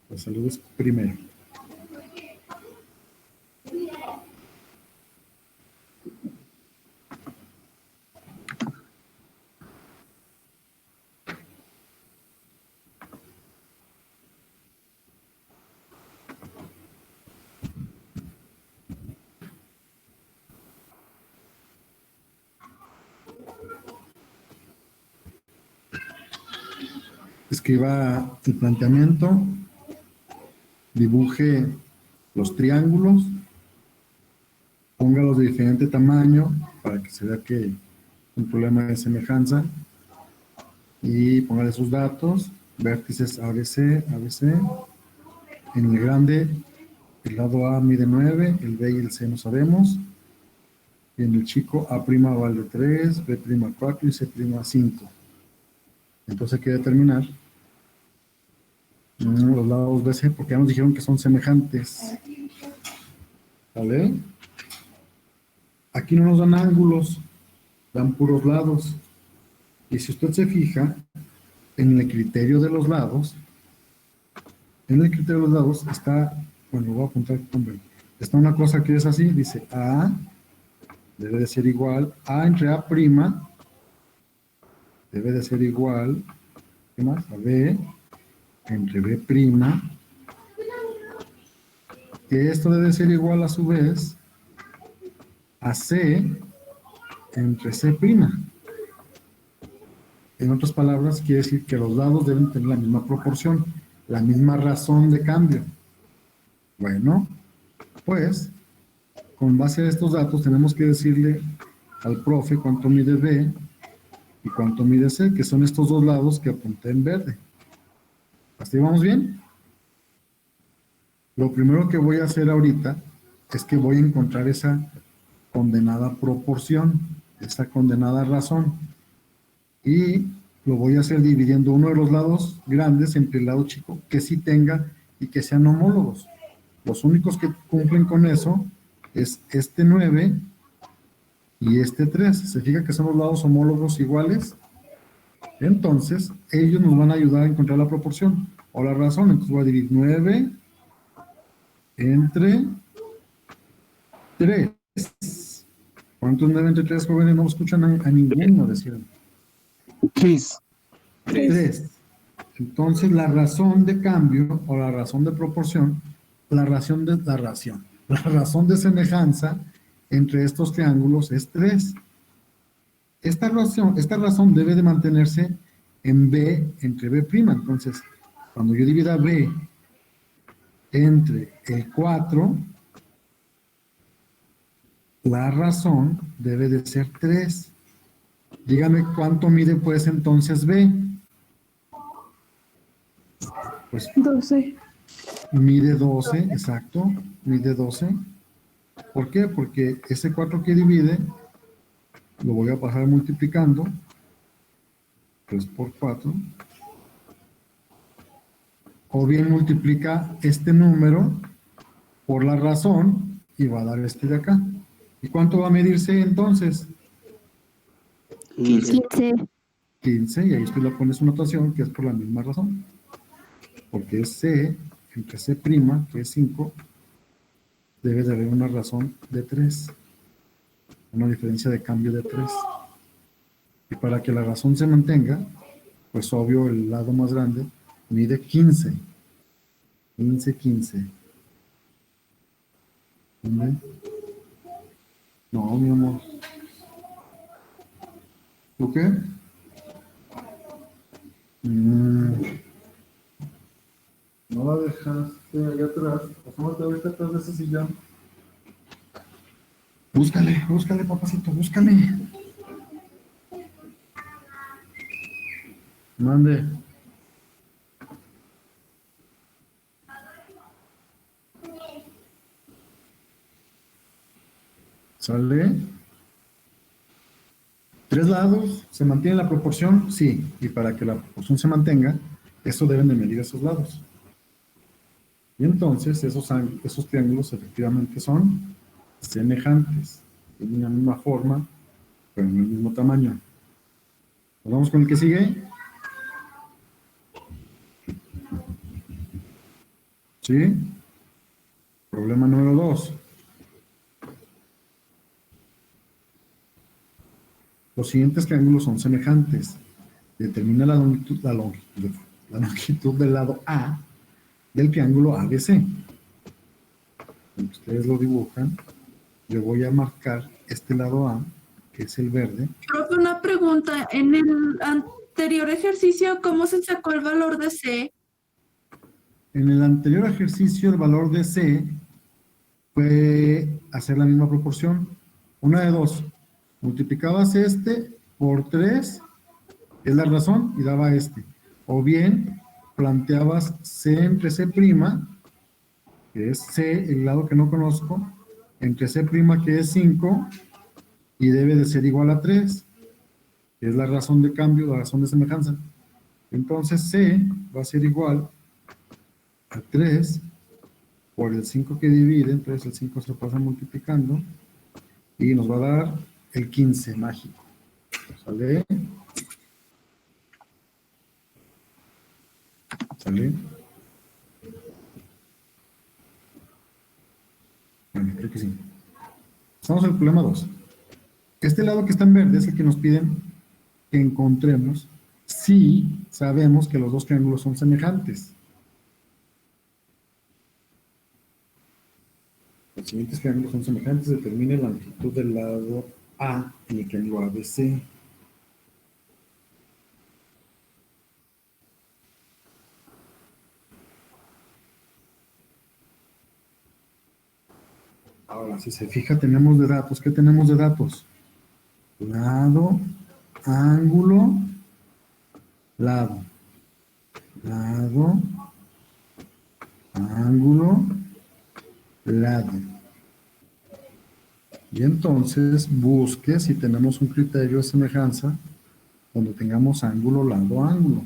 la salud es primero. Escriba el planteamiento, dibuje los triángulos, póngalos de diferente tamaño para que se vea que es un problema de semejanza y póngale sus datos, vértices ABC. En el grande, el lado A mide 9, el B y el C no sabemos. Y en el chico A' vale 3, B' 4 y C' 5. Entonces hay que determinar los lados BC porque ya nos dijeron que son semejantes. ¿Vale? Aquí no nos dan ángulos, dan puros lados. Y si usted se fija, en el criterio de los lados, está, bueno, lo voy a apuntar, hombre, está una cosa que es así, dice A, debe de ser igual a entre A prima, debe de ser igual, ¿qué más? A B entre B prima, que esto debe ser igual a su vez a C entre C prima. En otras palabras, quiere decir que los lados deben tener la misma proporción, la misma razón de cambio. Bueno, pues, con base a estos datos tenemos que decirle al profe cuánto mide B y cuánto mide C, que son estos dos lados que apunté en verde. ¿Hasta ahí vamos bien? Lo primero que voy a hacer ahorita es que voy a encontrar esa condenada proporción, esa condenada razón. Y lo voy a hacer dividiendo uno de los lados grandes entre el lado chico que sí tenga y que sean homólogos. Los únicos que cumplen con eso es este 9 y este 3. ¿Se fija que son los lados homólogos iguales? Entonces, ellos nos van a ayudar a encontrar la proporción o la razón. Entonces voy a dividir 9 entre 3. ¿Cuántos 9 entre 3, jóvenes? No escuchan a ninguno decir. 3. 3. Entonces, la razón de cambio o la razón de proporción, la razón de semejanza entre estos triángulos es 3. Esta razón debe de mantenerse en B entre B'. Entonces, cuando yo divida B entre el 4, la razón debe de ser 3. Dígame cuánto mide pues entonces B. Pues 12. mide 12, exacto, mide 12. ¿Por qué? Porque ese 4 que divide lo voy a pasar multiplicando. 3 por 4. O bien multiplica este número por la razón y va a dar este de acá. ¿Y cuánto va a medirse entonces? 15. 15, y ahí usted le pone su notación, que es por la misma razón. Porque es C entre C', que es 5, debe de haber una razón de 3. Una diferencia de cambio de 3. Y para que la razón se mantenga, pues obvio el lado más grande mide 15. 15. ¿Dónde? No, mi amor. ¿Tú qué? No la dejaste allá atrás. Asómate ahorita atrás de ese sillón. Búscale, papacito, búscale. Mande. ¿Sale? 3 lados, ¿se mantiene la proporción? Sí, y para que la proporción se mantenga, eso deben de medir esos lados. Y entonces esos triángulos efectivamente son semejantes, tienen la misma forma, pero en el mismo tamaño. ¿Nos vamos con el que sigue? ¿Sí? Problema número 2. Los siguientes triángulos son semejantes. Determina la longitud del lado A del triángulo ABC. Cuando ustedes lo dibujan, yo voy a marcar este lado A, que es el verde. Profe, una pregunta. En el anterior ejercicio, ¿cómo se sacó el valor de C? En el anterior ejercicio, el valor de C fue hacer la misma proporción. Una de dos. Multiplicabas este por 3, es la razón, y daba este. O bien, planteabas C entre C', que es C, el lado que no conozco, entre C', que es 5, y debe de ser igual a 3, que es la razón de cambio, la razón de semejanza. Entonces C va a ser igual a 3 por el 5 que divide, entonces el 5 se pasa multiplicando, y nos va a dar el 15 mágico. ¿Sale? ¿Sale? Bueno, creo que sí. Estamos en el problema 2. Este lado que está en verde es el que nos piden que encontremos si sabemos que los dos triángulos son semejantes. Los siguientes triángulos son semejantes, determine la longitud del lado A en el triángulo ABC. Ahora, si se fija, tenemos de datos. ¿Qué tenemos de datos? Lado, ángulo, lado. Lado, ángulo, lado. Y entonces busque si tenemos un criterio de semejanza donde tengamos ángulo, lado, ángulo.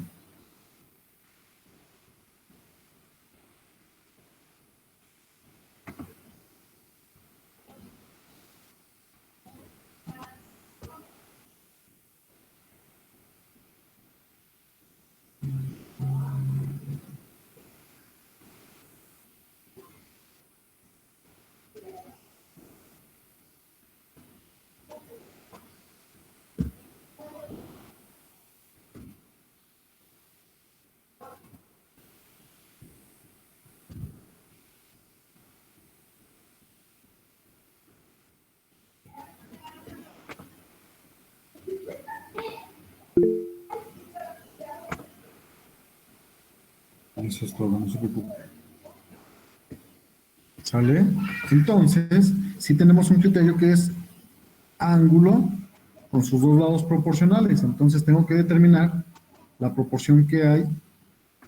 Eso es todo, no se preocupe. ¿Sale? Entonces, si tenemos un criterio que es ángulo con sus dos lados proporcionales. Entonces tengo que determinar la proporción que hay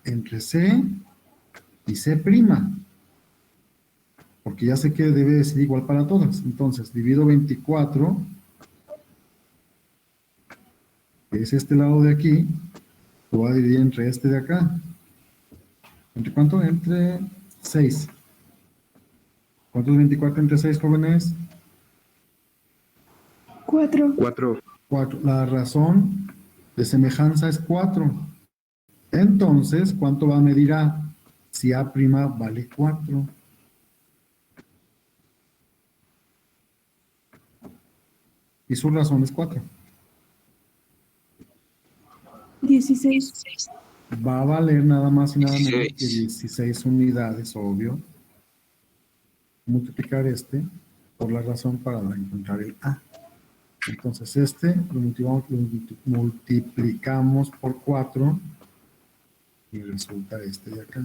entre C y C'. Porque ya sé que debe ser igual para todas. Entonces, divido 24, que es este lado de aquí, lo voy a dividir entre este de acá. ¿Entre cuánto? Entre 6. ¿Cuánto es 24 entre 6, jóvenes? 4. 4. 4. La razón de semejanza es 4. Entonces, ¿cuánto va a medir A? Si A' vale 4. Y su razón es 4. 16. Va a valer nada más y nada menos que 16. 16 unidades, obvio. Multiplicar este por la razón para encontrar el A. Entonces este lo multiplicamos por 4 y resulta este de acá.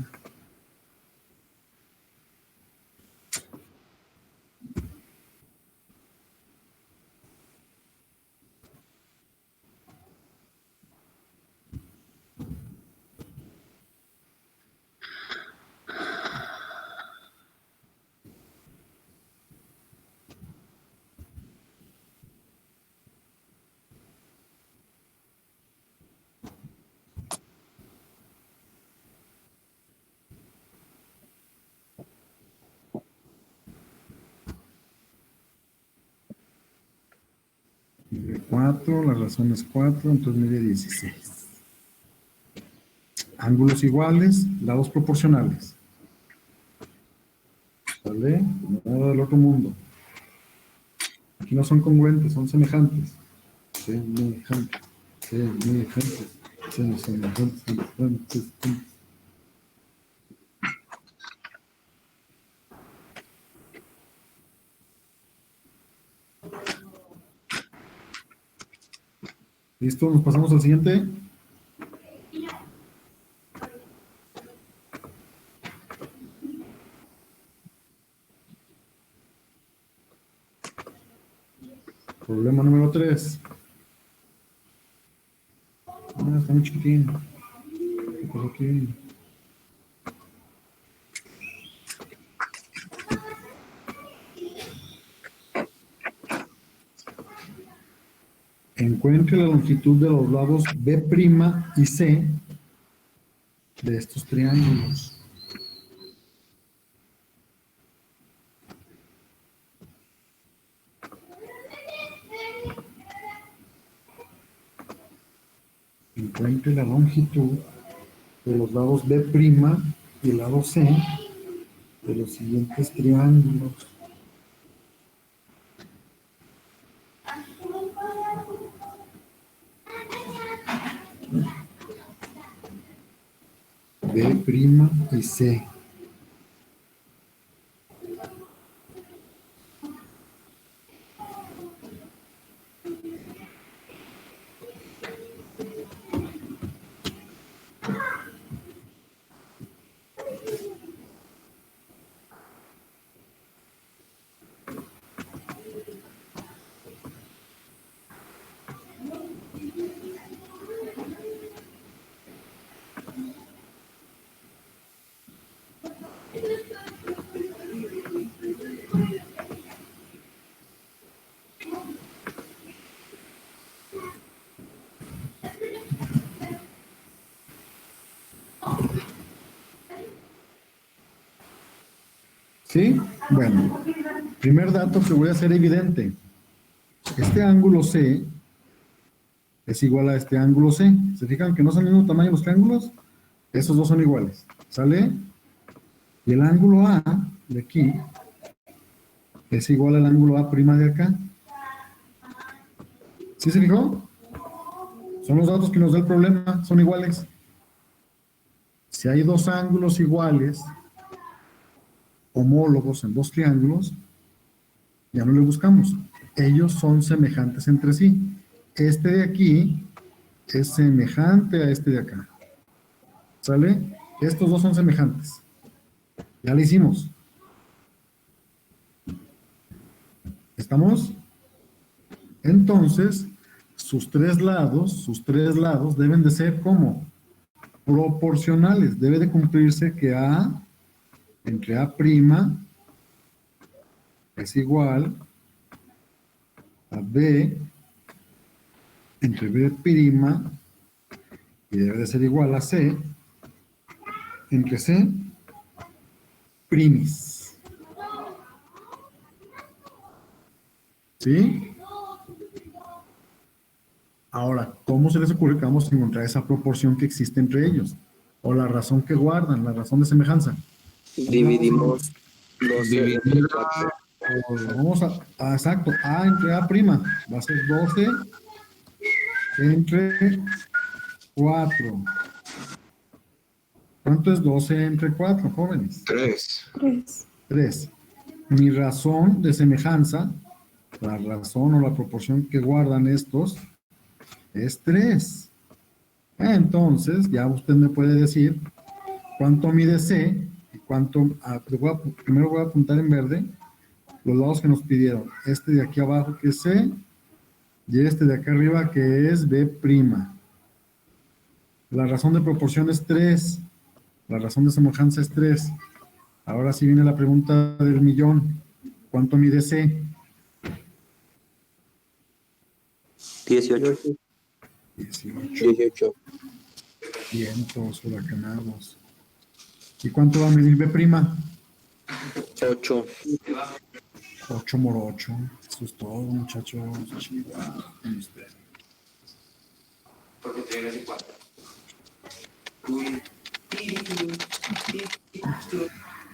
Mide 4, la razón es 4, entonces mide 16. Ángulos iguales, lados proporcionales. ¿Vale? Nada del otro mundo. Aquí no son congruentes, son semejantes. Semejantes. Semejantes. Semejantes. ¿Listo? Nos pasamos al siguiente. Problema número 3. Ah, está muy chiquitín. ¿Qué pasó aquí? Encuentre la longitud de los lados B' y C de estos triángulos. Encuentre la longitud de los lados B' y el lado C de los siguientes triángulos. B' y C. ¿Sí? Bueno, primer dato que voy a hacer evidente. Este ángulo C es igual a este ángulo C. ¿Se fijan que no son del mismo tamaño los triángulos? Esos dos son iguales. ¿Sale? Y el ángulo A de aquí es igual al ángulo A' de acá. ¿Sí se fijó? Son los datos que nos da el problema, son iguales. Si hay dos ángulos iguales, homólogos en dos triángulos, ya no le buscamos. Ellos son semejantes entre sí. Este de aquí es semejante a este de acá. ¿Sale? Estos dos son semejantes. Ya lo hicimos. ¿Estamos? Entonces, sus tres lados deben de ser como proporcionales. Debe de cumplirse que A entre A' es igual a B entre B' y debe de ser igual a C entre C primis. ¿Sí? Ahora, ¿cómo se les ocurre que vamos a encontrar esa proporción que existe entre ellos? O la razón que guardan, la razón de semejanza. Dividimos 12 entre 4. Vamos a exacto, A entre A' va a ser 12 entre 4. ¿Cuánto es 12 entre 4, jóvenes? 3. 3. 3. Mi razón de semejanza, la razón o la proporción que guardan estos, es 3. Entonces, ya usted me puede decir cuánto mide C y cuánto... primero voy a apuntar en verde los lados que nos pidieron. Este de aquí abajo que es C y este de acá arriba que es B'. La razón de proporción es 3. La razón de semejanza es 3. Ahora sí viene la pregunta del millón. ¿Cuánto mide C? 18. 18. Vientos huracanados. ¿Y cuánto va a medir B'? 8. 8 morocho. Eso es todo, muchachos. Porque tienes 4.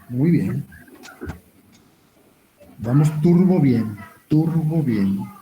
Muy bien. Vamos turbo bien. Turbo bien.